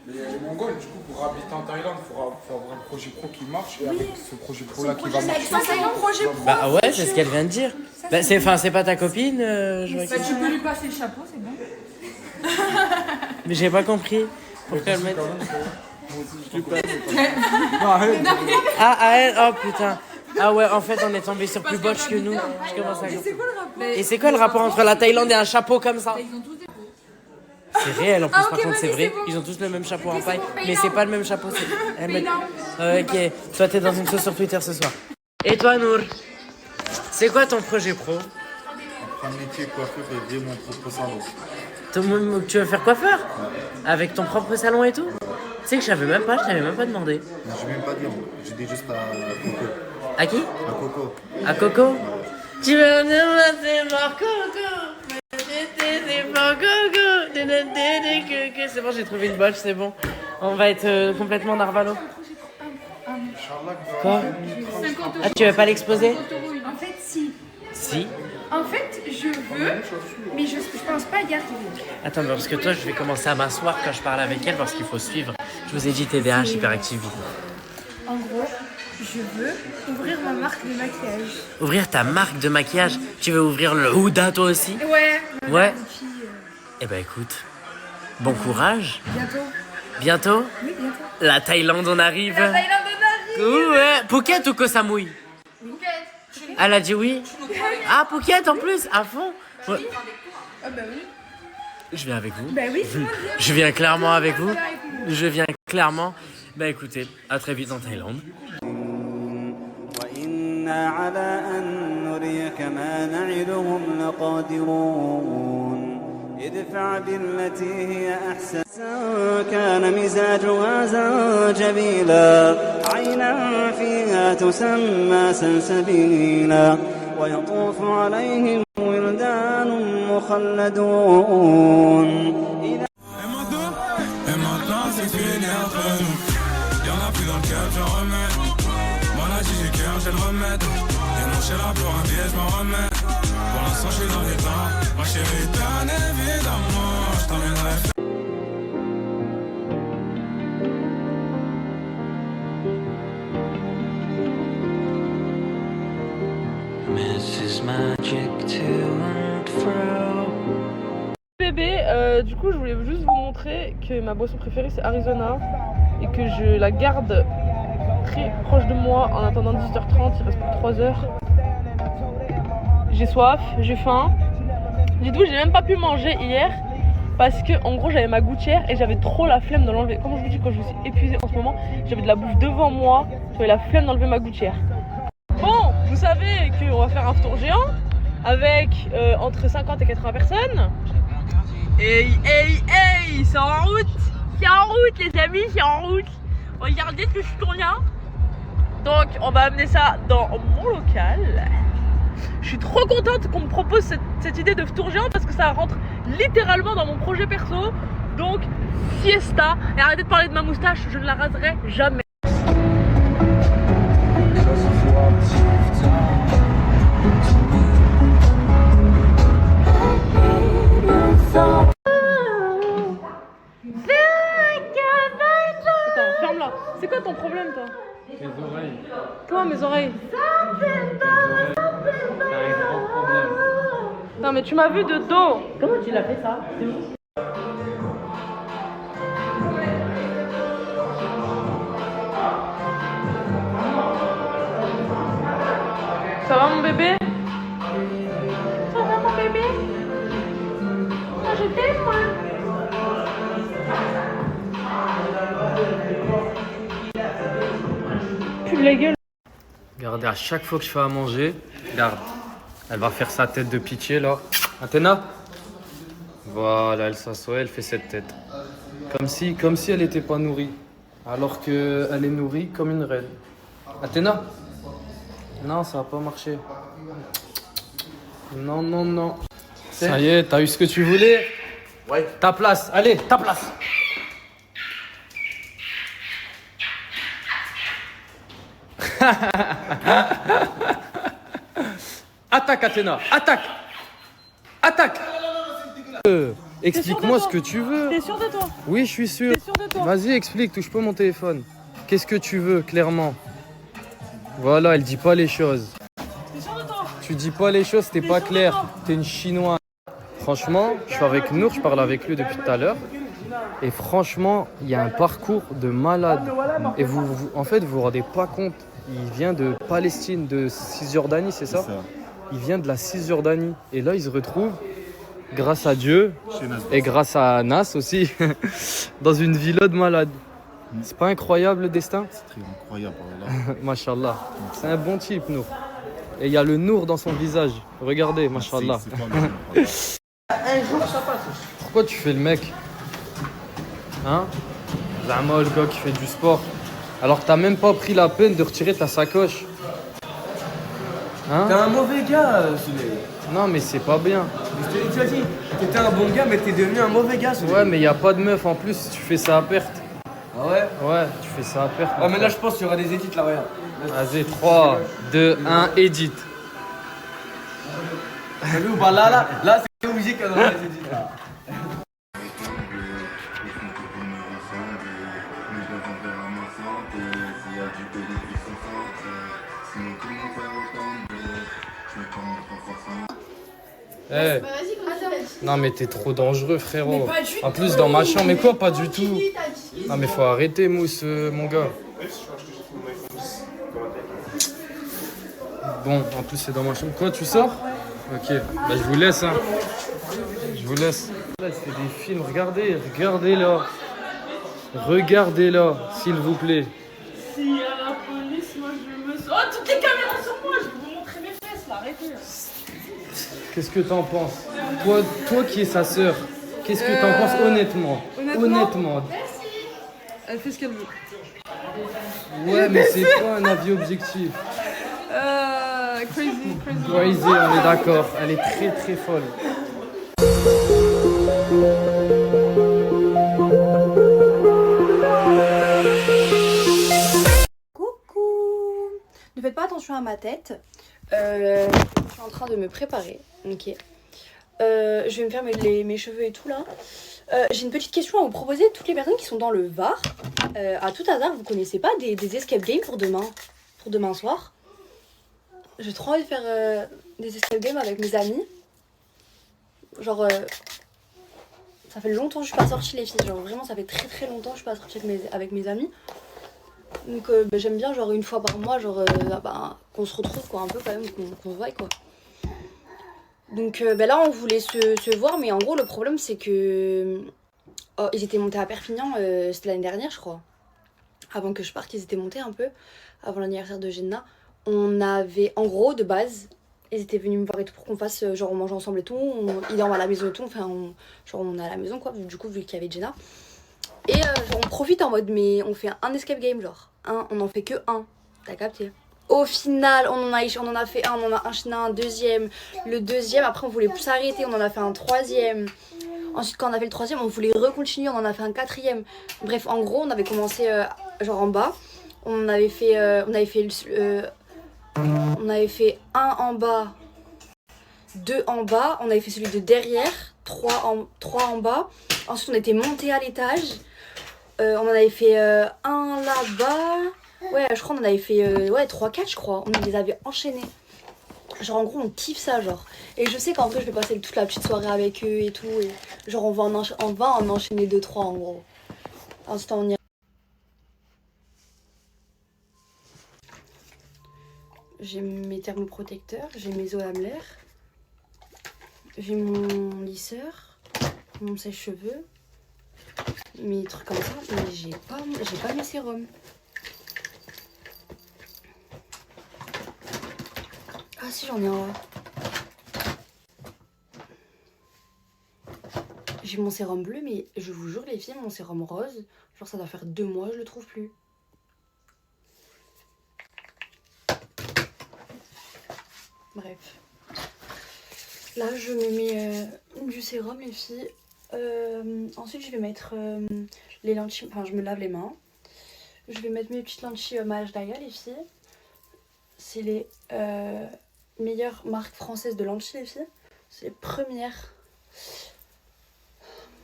C: Mais les Mongols, du coup, pour habiter en Thaïlande, il faut avoir un projet pro qui marche et avec ce projet pro-là qui va marcher.
T: Ça, c'est mon projet pro.
R: Bah ouais, c'est ce qu'elle vient de dire. Bah, c'est pas ta copine, je vois
T: Bah, tu peux lui passer le chapeau, c'est bon.
R: Mais j'ai pas compris. Pourquoi elle met. Ah, elle, oh putain. Ah ouais, en fait, on est tombé sur plus botch que nous. Je commence à comprendre. Et c'est quoi le rapport entre la Thaïlande et un chapeau comme ça? C'est réel en plus, par contre, c'est vrai. Ils ont tous le même chapeau en paille, mais c'est pas le même chapeau. Ok, toi, t'es dans une sauce sur Twitter ce soir. Et toi, Nour, c'est quoi ton projet pro?
U: Prendre métier coiffeur et ouvrir mon propre salon.
R: Tu veux faire coiffeur? Avec ton propre salon et tout? Tu sais que je t'avais même pas demandé.
U: Non, je vais même pas dire, j'ai dit juste à Coco.
R: À qui?
U: À Coco.
R: À Coco? Tu veux me c'est pour Coco? C'est pour Coco? C'est bon, j'ai trouvé une botche, c'est bon. On va être complètement narvalo. Quoi? Ah, tu veux pas l'exposer?
T: En fait, si.
R: Si.
T: En fait, je veux, mais je pense pas y arriver.
R: Attends, parce que toi, je vais commencer à m'asseoir quand je parle avec elle parce qu'il faut suivre. Je vous ai dit TDAH, hyperactivité.
T: En gros, je veux ouvrir ma marque de maquillage.
R: Ouvrir ta marque de maquillage? Tu veux ouvrir le Huda toi aussi?
T: Ouais.
R: Ouais. Eh ben écoute, bon courage.
T: Bientôt.
R: Bientôt?
T: Oui, bientôt.
R: La Thaïlande, on arrive.
T: La Thaïlande, on arrive.
R: Ouais. Phuket ou Koh Samui?
T: Phuket.
R: Elle a dit oui. Ah, Phuket en plus, à fond. Ouais.
T: Ah bah oui.
R: Je viens avec vous.
T: Bah oui,
R: Je viens clairement avec vous. Je viens clairement. Bah écoutez, à très vite en Thaïlande.
V: وإنا على أن نريك ما نعدهم لقادرون ادفع بالتي هي أحسن كان مزاجها زنجبيلا عينا فيها تسمى سلسبيلا ويطوف عليهم ولدان مخلدون
L: Et maintenant c'est fini entre nous. Y'en a plus dans le cœur, j'en remets. Moi là j'ai du cœur, j'ai le remède. Et mon chéri pour un billet, je m'en remets. Pour l'instant je suis dans les temps. Ma chérie, bien évidemment, je t'emmènerai.
S: Mrs. Magic to and fro.
W: Bébé, du coup je voulais juste vous montrer que ma boisson préférée c'est Arizona et que je la garde très proche de moi en attendant 18h30, il reste plus que 3 heures. J'ai soif, j'ai faim. Dites-vous, j'ai même pas pu manger hier parce que en gros j'avais ma gouttière et j'avais trop la flemme de l'enlever. Comme je vous dis, quand je suis épuisée en ce moment, j'avais de la bouffe devant moi, j'avais la flemme d'enlever ma gouttière. Bon, vous savez qu'on va faire un tour géant avec entre 50 et 80 personnes. Hey, c'est en route! C'est en route les amis, c'est en route! Regardez que je suis tournien. Donc on va amener ça dans mon local. Je suis trop contente qu'on me propose cette idée de tour géant parce que ça rentre littéralement dans mon projet perso. Donc fiesta. Et arrêtez de parler de ma moustache, je ne la raserai jamais. Attends, ferme-la. C'est quoi ton problème, toi?
Q: Mes oreilles.
W: Quoi, mes oreilles? Non, mais tu m'as vu de dos. Comment tu l'as fait ça? C'est où? Ça va, mon bébé? Ça va, mon bébé? Ah, je t'aime, moi. pue la gueule.
D: Regardez, à chaque fois que je fais à manger, regarde, elle va faire sa tête de pitié là. Athéna. Voilà, elle s'assoit, elle fait cette tête. Comme si elle n'était pas nourrie. Alors qu'elle est nourrie comme une reine. Athéna. Non, ça va pas marcher. Non, non, non. Ça y est, t'as eu ce que tu voulais? Ouais. Ta place, allez, ta place. Attaque, Athéna, attaque. Attaque. Explique-moi ce que tu veux.
W: T'es sûr de toi?
D: Oui, je suis sûr.
W: T'es sûr de toi?
D: Vas-y, explique, touche pas mon téléphone. Qu'est-ce que tu veux, clairement? Voilà, elle dit pas les choses.
W: T'es sûr de toi?
D: Tu dis pas les choses, t'es pas clair. T'es une chinoise. Franchement, je suis avec Nour, je parle avec lui depuis tout à l'heure. Et franchement, il y a un parcours de malade. Et en fait, vous vous rendez pas compte. Il vient de Palestine, de Cisjordanie, c'est ça? Il vient de la Cisjordanie. Et là, il se retrouve, grâce à Dieu, et grâce à Nas aussi, dans une villa de malade. C'est pas incroyable le destin?
U: C'est très incroyable.
D: Machallah. C'est un bon type, Nour. Et il y a le Nour dans son visage. Regardez, machallah.
P: Un jour, ça passe.
D: Pourquoi tu fais le mec? Hein? Zama, le gars qui fait du sport. Alors que t'as même pas pris la peine de retirer ta sacoche. Hein?
P: T'es un mauvais gars, Soleil.
D: Non, mais c'est pas bien.
P: Tu as dit, t'étais un bon gars, mais t'es devenu un mauvais gars, Soleil.
D: Ouais, mais y a pas de meuf en plus, tu fais ça à perte.
P: Ah ouais?
D: Ouais, tu fais ça à perte.
P: Ah, mais là, je pense qu'il y aura des édits là, regarde.
D: Vas-y, 3, 2, 1, edit.
P: T'as vu ou pas? Là, c'est obligé qu'il y aura des édits.
D: Hey. Non mais t'es trop dangereux frérot.
B: Mais pas du
D: en plus
B: tout.
D: dans ma chambre, mais quoi pas du tout?
B: Continue, t'as dit.
D: Non mais faut arrêter Mousse mon gars. Bon en plus c'est dans ma chambre. Quoi tu sors? Ok, bah je vous laisse hein. Je vous laisse. Là c'est des films, regardez là. Regardez-la, s'il vous plaît.
W: S'il y a la police, moi je me sens. Oh, toutes les caméras sur moi, je vais vous montrer mes fesses là, arrêtez.
D: Qu'est-ce que t'en penses? Toi qui es sa sœur, qu'est-ce que t'en penses honnêtement? Honnêtement.
W: Elle fait ce qu'elle veut.
D: Ouais, mais c'est pas un avis objectif.
W: Crazy.
D: On est d'accord. Elle est très très folle.
B: Coucou. Ne faites pas attention à ma tête. Je suis en train de me préparer. Ok. Je vais me faire mes cheveux et tout là. J'ai une petite question à vous proposer. Toutes les personnes qui sont dans le Var, à tout hasard, vous connaissez pas des escape games pour demain soir? J'ai trop envie de faire des escape games avec mes amis. Genre, ça fait longtemps que je suis pas sortie les filles. Genre vraiment, ça fait très très longtemps que je suis pas sortie avec mes amis. Donc j'aime bien genre une fois par mois, genre qu'on se retrouve quoi, un peu quand même, qu'on se voit quoi. Donc là on voulait se voir, mais en gros le problème c'est que ils étaient montés à Perpignan, c'était l'année dernière je crois. Avant que je parte, ils étaient montés un peu, avant l'anniversaire de Jenna. On avait, en gros de base, ils étaient venus me voir et tout pour qu'on fasse, genre on mange ensemble et tout, ils dorment à la maison et tout, enfin on est à la maison quoi, du coup vu qu'il y avait Jenna. Et genre on profite en mode, mais on fait un escape game genre, on en fait que un, t'as capté? Au final on en a fait un, on en a enchaîné un deuxième, le deuxième après on voulait plus s'arrêter, on en a fait un troisième. Ensuite quand on a fait le troisième on voulait recontinuer, on en a fait un quatrième. Bref en gros on avait commencé genre en bas, on avait fait un en bas, deux en bas, on avait fait celui de derrière, trois en bas. Ensuite on était monté à l'étage, on en avait fait un là-bas. Ouais je crois on en avait fait 3-4 je crois, on les avait enchaînés. Genre en gros on kiffe ça genre. Et je sais qu'en vrai je vais passer toute la petite soirée avec eux et tout. Et genre on va en enchaîner 2-3 en gros. Ensuite on ira. J'ai mes thermoprotecteurs, j'ai mes eaux à l'air, j'ai mon lisseur, mon sèche-cheveux, mes trucs comme ça, mais j'ai pas mes sérums. si, j'en ai un là. J'ai mon sérum bleu, mais je vous jure les filles, mon sérum rose, genre ça doit faire 2 mois, je le trouve plus. Bref. Là, je me mets du sérum, les filles. Ensuite, je vais mettre les lentilles, enfin je me lave les mains. Je vais mettre mes petites lentilles Majdaya, les filles. C'est les meilleures marques françaises de lentilles, les filles. C'est les premières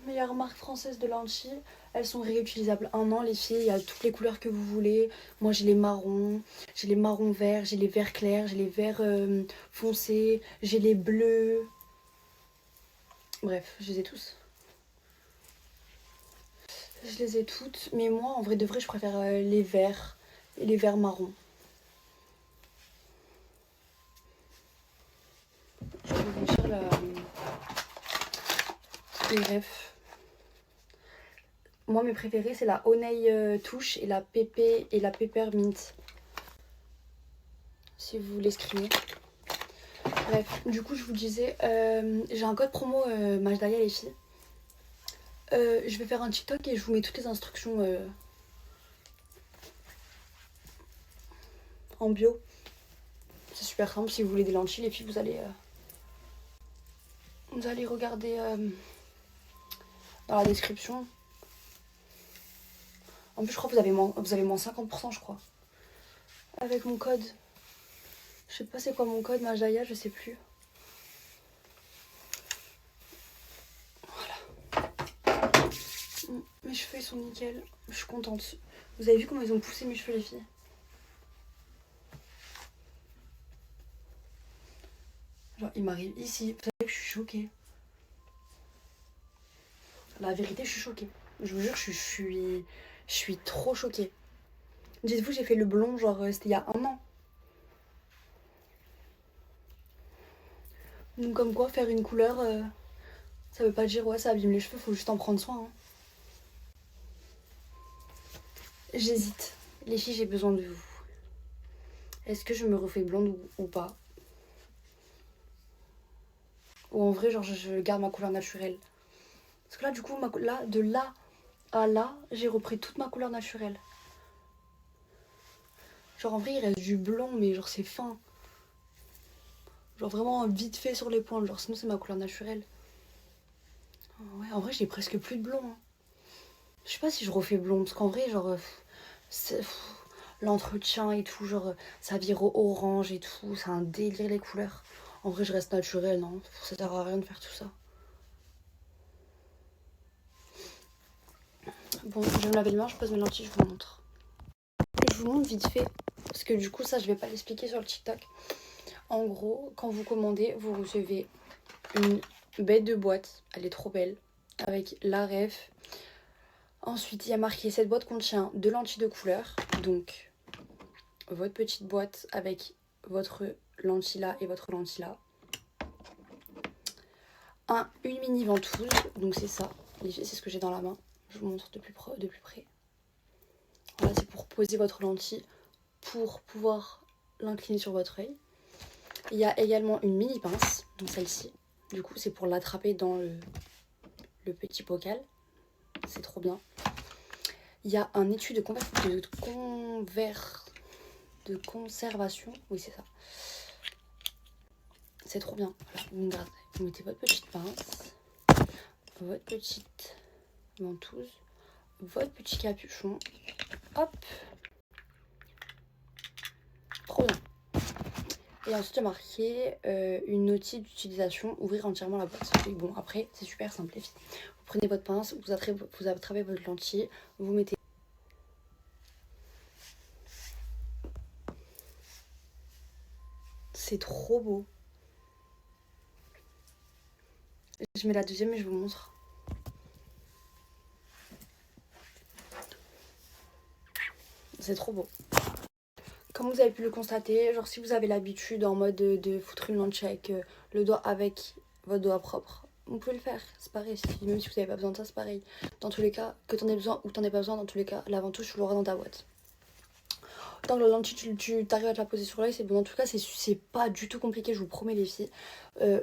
B: meilleures marques françaises de lentilles. Elles sont réutilisables 1 an, les filles. Il y a toutes les couleurs que vous voulez. Moi, j'ai les marrons verts, j'ai les verts clairs, j'ai les verts foncés, j'ai les bleus. Bref, je les ai tous. Je les ai toutes. Mais moi, en vrai de vrai, je préfère les verts et les verts marrons. Je vais vous dire les refs. Moi, mes préférés, c'est la Honey Touche et la Peppermint. Si vous voulez screener. Bref, du coup, je vous disais, j'ai un code promo Majdaya, les filles. Je vais faire un TikTok et je vous mets toutes les instructions en bio. C'est super simple. Si vous voulez des lentilles, les filles, vous allez regarder dans la description. En plus, je crois que vous avez moins 50%, je crois. Avec mon code. Je sais pas c'est quoi mon code, Majdaya, je sais plus. Voilà. Mes cheveux, ils sont nickel. Je suis contente. Vous avez vu comment ils ont poussé mes cheveux, les filles? Genre, il m'arrive ici. Vous savez que je suis choquée. La vérité, je suis choquée. Je vous jure, je suis trop choquée. Dites-vous, j'ai fait le blond, genre, c'était il y a 1 an. Donc, comme quoi, faire une couleur, ça veut pas dire, ouais, ça abîme les cheveux, faut juste en prendre soin. Hein. J'hésite. Les filles, j'ai besoin de vous. Est-ce que je me refais blonde ou pas? Ou en vrai, genre, je garde ma couleur naturelle? Parce que là, du coup, de là à là, j'ai repris toute ma couleur naturelle. Genre, en vrai, il reste du blond, mais genre, c'est fin. Genre, vraiment vite fait sur les pointes. Genre, sinon, c'est ma couleur naturelle. Ouais, en vrai, j'ai presque plus de blond. Hein. Je sais pas si je refais blond, parce qu'en vrai, genre, l'entretien et tout, genre, ça vire au orange et tout. C'est un délire, les couleurs. En vrai, je reste naturelle, non? Ça sert à rien de faire tout ça. Bon, je vais me laver les mains, je pose mes lentilles, je vous montre. Je vous montre vite fait, parce que du coup, ça, je vais pas l'expliquer sur le TikTok. En gros, quand vous commandez, vous recevez une bête de boîte. Elle est trop belle, avec la ref. Ensuite, il y a marqué, cette boîte contient 2 lentilles de couleur. Donc, votre petite boîte avec votre lentille là et votre lentille là. Une mini ventouse, donc c'est ça. Les filles, c'est ce que j'ai dans la main. Je vous montre de plus près. Voilà, c'est pour poser votre lentille, pour pouvoir l'incliner sur votre œil. Il y a également une mini pince, donc celle-ci. Du coup, c'est pour l'attraper dans le petit bocal. C'est trop bien. Il y a un étui de conservation. Oui, c'est ça. C'est trop bien. Voilà, vous mettez votre petite pince, votre petite ventouse, votre petit capuchon. Hop. Trop bien. Et ensuite, il y a marqué une notice d'utilisation, ouvrir entièrement la boîte. Et bon, après, c'est super simple, les filles. Vous prenez votre pince, vous attrapez votre lentille, vous mettez. C'est trop beau. Je mets la deuxième et je vous montre. C'est trop beau. Comme vous avez pu le constater, genre si vous avez l'habitude en mode de foutre une lentille avec votre doigt propre, vous pouvez le faire. C'est pareil, même si vous n'avez pas besoin de ça, c'est pareil. Dans tous les cas, que t'en aies besoin ou t'en aies pas besoin, dans tous les cas, la ventouse, tu l'auras dans ta boîte. tant que la lentille, tu t'arrives à te la poser sur l'œil, c'est bon. En tout cas, c'est pas du tout compliqué, je vous promets les filles.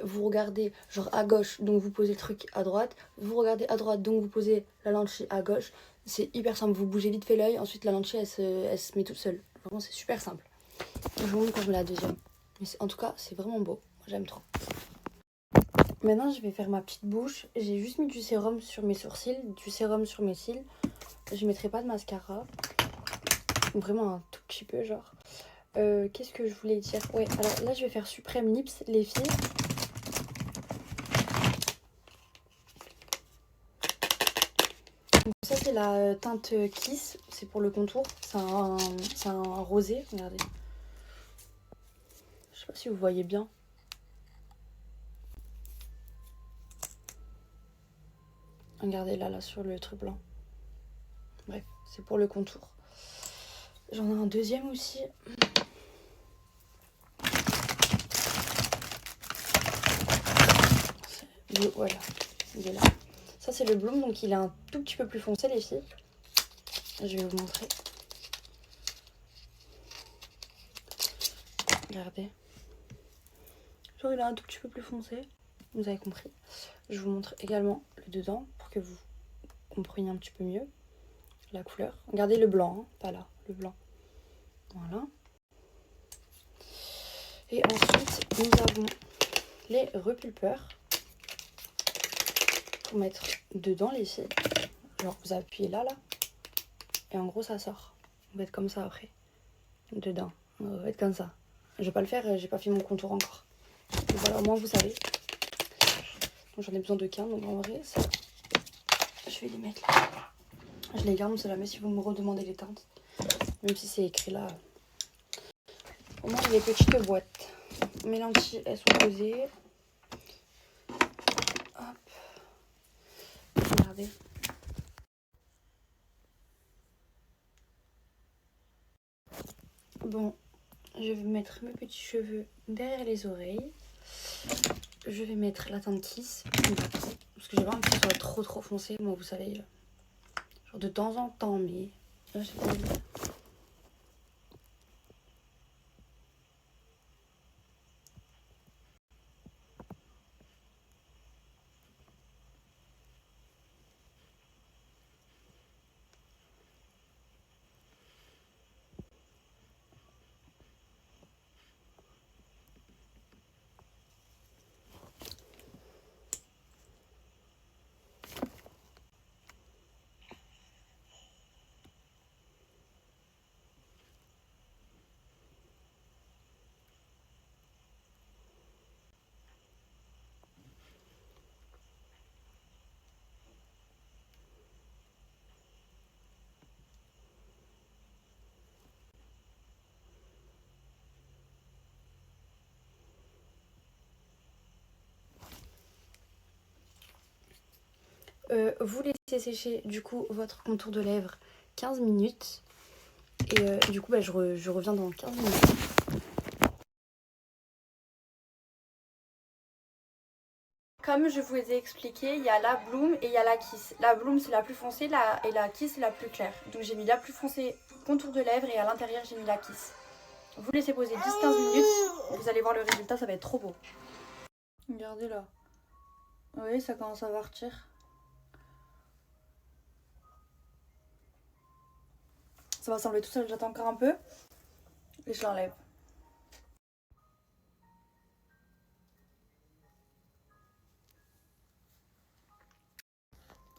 B: Vous regardez genre à gauche, donc vous posez le truc à droite. Vous regardez à droite, donc vous posez la lentille à gauche. C'est hyper simple, vous bougez vite fait l'œil, ensuite la lentille elle se met toute seule. Vraiment, c'est super simple. Je vous montre quand je mets la deuxième. Mais en tout cas, c'est vraiment beau. Moi, j'aime trop. Maintenant, je vais faire ma petite bouche. J'ai juste mis du sérum sur mes sourcils, du sérum sur mes cils. Je mettrai pas de mascara. Vraiment un tout petit peu, genre. Qu'est-ce que je voulais dire? Ouais, alors là, je vais faire Supreme Lips, les filles. Donc, ça, c'est la teinte Kiss. C'est pour le contour. C'est un rosé, regardez. Je sais pas si vous voyez bien. Regardez là sur le truc blanc. Bref, c'est pour le contour. J'en ai un deuxième aussi. Voilà, il est là. Ça c'est le Bloom, donc il est un tout petit peu plus foncé les filles. Je vais vous montrer. Regardez. Genre il est un tout petit peu plus foncé. Vous avez compris. Je vous montre également le dedans pour que vous compreniez un petit peu mieux la couleur. Regardez le blanc, hein, pas là, le blanc. Voilà. Et ensuite, nous avons les repulpeurs pour mettre dedans les filles. Genre vous appuyez là, et en gros ça sort. Vous faites comme ça après. Dedans. Vous faites comme ça. Je vais pas le faire, j'ai pas fait mon contour encore. Donc voilà, au moins vous savez. J'en ai besoin de 15, donc en vrai, ça... je vais les mettre là. Je les garde, on sait jamais si vous me redemandez les teintes. Même si c'est écrit là. Au moins, j'ai les petites boîtes. Mes lentilles, elles sont posées. Hop. Regardez. Bon, je vais mettre mes petits cheveux derrière les oreilles. Je vais mettre la teinte Kiss, parce que j'ai pas envie que ce soit trop foncé. Moi, vous savez, genre de temps en temps, mais là, j'ai pas envie. Vous laissez sécher du coup votre contour de lèvres 15 minutes. Et du coup je reviens dans 15 minutes. Comme je vous ai expliqué, il y a la Bloom et il y a la Kiss. La Bloom c'est la plus foncée et la Kiss c'est la plus claire. Donc j'ai mis la plus foncée contour de lèvres et à l'intérieur j'ai mis la Kiss. Vous laissez poser 10-15 minutes, vous allez voir le résultat, ça va être trop beau. Regardez là. Vous voyez, ça commence à partir. Ça va sembler tout seul, j'attends encore un peu. Et je l'enlève.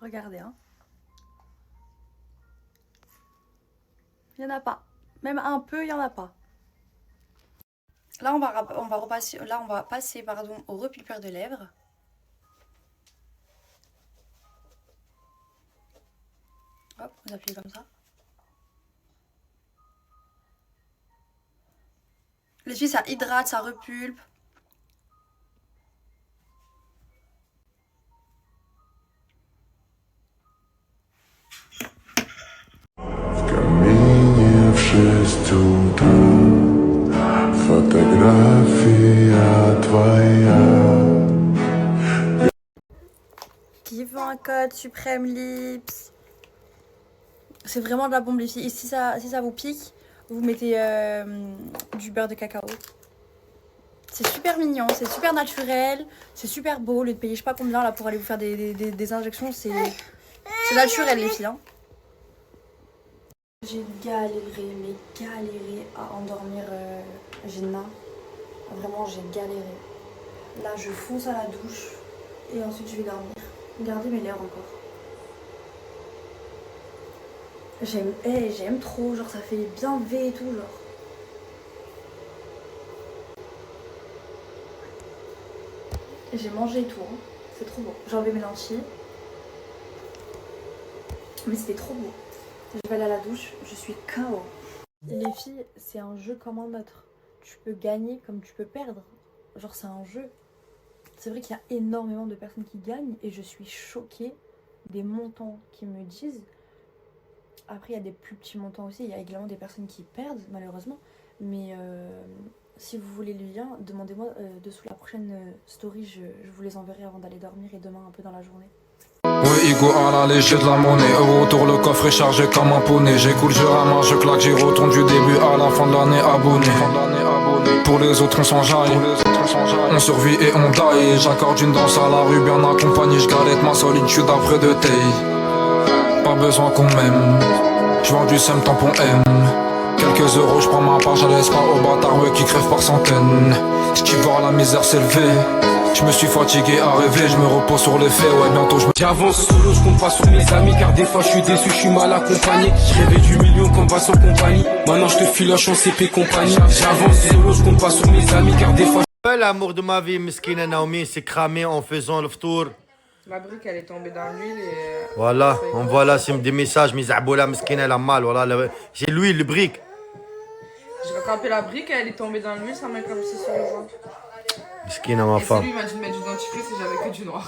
B: Regardez, hein. Il n'y en a pas. Même un peu, il n'y en a pas. Là, on va repasser, là, on va passer pardon, au repulpeur de lèvres. Hop, vous appuyez comme ça. Les filles, ça hydrate, ça repulpe. Qui veut un code Supreme Lips? C'est vraiment de la bombe les filles. Et si ça vous pique, vous mettez du beurre de cacao. C'est super mignon, c'est super naturel, c'est super beau. Au lieu de payer je sais pas combien là pour aller vous faire des injections, c'est naturel les filles. Hein. J'ai galéré à endormir Gina. Vraiment, j'ai galéré. Là, je fonce à la douche et ensuite je vais dormir. Regardez mes lèvres encore. J'aime trop, genre ça fait bien V et tout, genre. J'ai mangé et tout, hein. C'est trop beau. J'ai enlevé mes lentilles. Mais c'était trop beau. Je vais aller à la douche, je suis KO. Les filles, c'est un jeu comme un autre. Tu peux gagner comme tu peux perdre. Genre c'est un jeu. C'est vrai qu'il y a énormément de personnes qui gagnent et je suis choquée des montants qu'ils me disent. Après il y a des plus petits montants aussi, il y a également des personnes qui perdent malheureusement. Mais si vous voulez le lien, demandez-moi dessous la prochaine story, je vous les enverrai avant d'aller dormir et demain un peu dans la journée.
L: Oui, Igo à la léger de la monnaie. Au retour, le coffre est chargé comme un poney. J'écoute, je ramasse, je claque, j'y retourne du début à la fin de l'année abonné. Pour les autres, on s'enjaille. On survit et on die. J'accorde une danse à la rue, bien accompagné. Je galette ma solitude après de taille. Pas besoin qu'on m'aime. Je vends du SEM tampon M. Quelques euros, je prends ma part, je laisse pas aux bâtards ouais, qui crèvent par centaines. J'kiffe voir la misère s'élever. Je me suis fatigué à rêver, je me repose sur les faits, ouais bientôt J'avance solo, je compte pas sur mes amis car des fois je suis déçu, je suis mal accompagné. Je rêvais du million comme Vincent compagnie. Maintenant je te file la chance CP compagnie. J'avance solo, je compte pas sur mes amis car des fois
J: L'amour de ma vie, Meskina Naomi, s'est cramé en faisant le ftour.
W: La brique elle est tombée dans l'huile et...
J: Voilà, on voit là, c'est des messages, mais Zaboula Meskina elle a mal, voilà, j'ai l'huile, le brique.
W: J'ai rattrapé la brique, elle est tombée dans l'huile, ça m'a éclaboussé sur le ventre.
J: Meskina ma femme.
W: Lui il m'a dit de mettre du dentifrice et j'avais que du noir.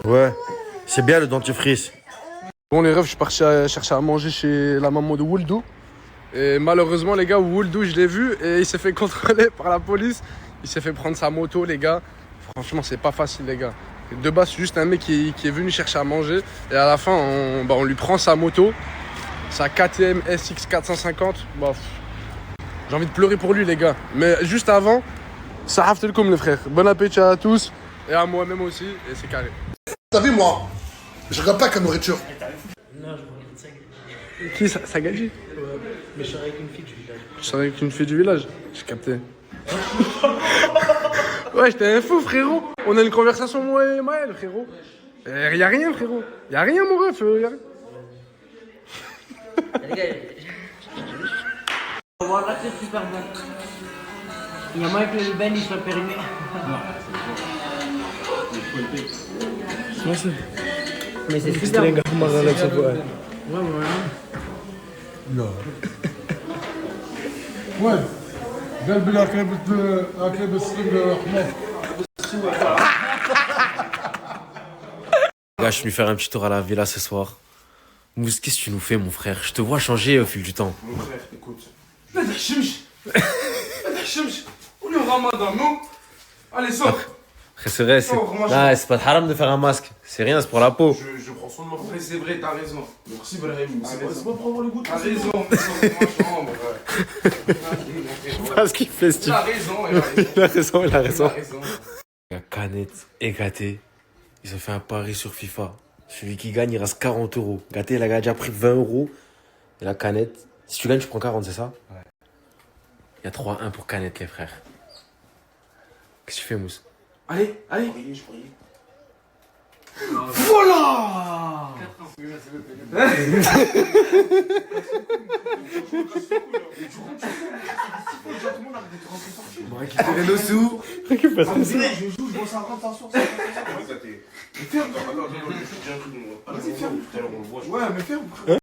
J: Ouais, c'est bien le dentifrice.
A: Bon les refs, je suis parti chercher à manger chez la maman de Wouldou. Et malheureusement les gars, Wouldou je l'ai vu et il s'est fait contrôler par la police. Il s'est fait prendre sa moto les gars. Franchement c'est pas facile les gars. De base c'est juste un mec qui est venu chercher à manger. Et à la fin on lui prend sa moto. Sa KTM SX 450. Bah, j'ai envie de pleurer pour lui les gars. Mais juste avant, ça rafte comme les frères. Bon appétit à tous. Et à moi-même aussi. Et c'est carré.
K: T'as vu moi, je regarde pas qu'à nourriture.
R: Non, je regarde ça.
A: Qui ça Gadji?
R: Ouais, mais je serais avec une fille du village.
A: Je serais avec une fille du village. J'ai capté. Ouais, j'étais un fou frérot. On a une conversation moi et Maël frérot. Y'a rien frérot. Y'a rien mon ref. Y'a rien.
R: Les gars, voilà, c'est super bon. Il y a moins que le Ben il soit périmé. Mais c'est super bon. Ouais,
K: لا وين قلبي اكل بالسلم حمار.
J: Gars, je suis venu faire un petit tour à la villa ce soir. Mousse, qu'est-ce que tu nous fais, mon frère? Je te vois changer au fil du temps.
C: Mon frère, écoute. لا تحشمش لا تحشمش on est au ramadan, non? Allez, sors.
J: C'est vrai, c'est pas de haram de faire un masque. C'est rien, c'est pour la peau.
C: Je prends soin de mon frère, c'est vrai, t'as raison. Merci Brahim, c'est pas pour avoir le goût. T'as raison, mais sors de ma chambre.
J: Je sais pas ce qu'il fait, ce type. Il a raison. La canette et Gâté, ils ont fait un pari sur FIFA. Celui qui gagne, il reste 40 euros. Gâté, il a déjà pris 20 euros. Et la canette, si tu gagnes, tu prends 40, c'est ça? Ouais. Il y a 3-1 pour canette, les frères. Qu'est-ce que tu fais, Mousse?
C: Allez.
K: Voilà.
C: On va récupérer nos sous.
J: Récupère nos sous.
C: Je joue, je bosse 50 ans sur ça. Ferme. Vas-y, ferme. Ouais, mais ferme.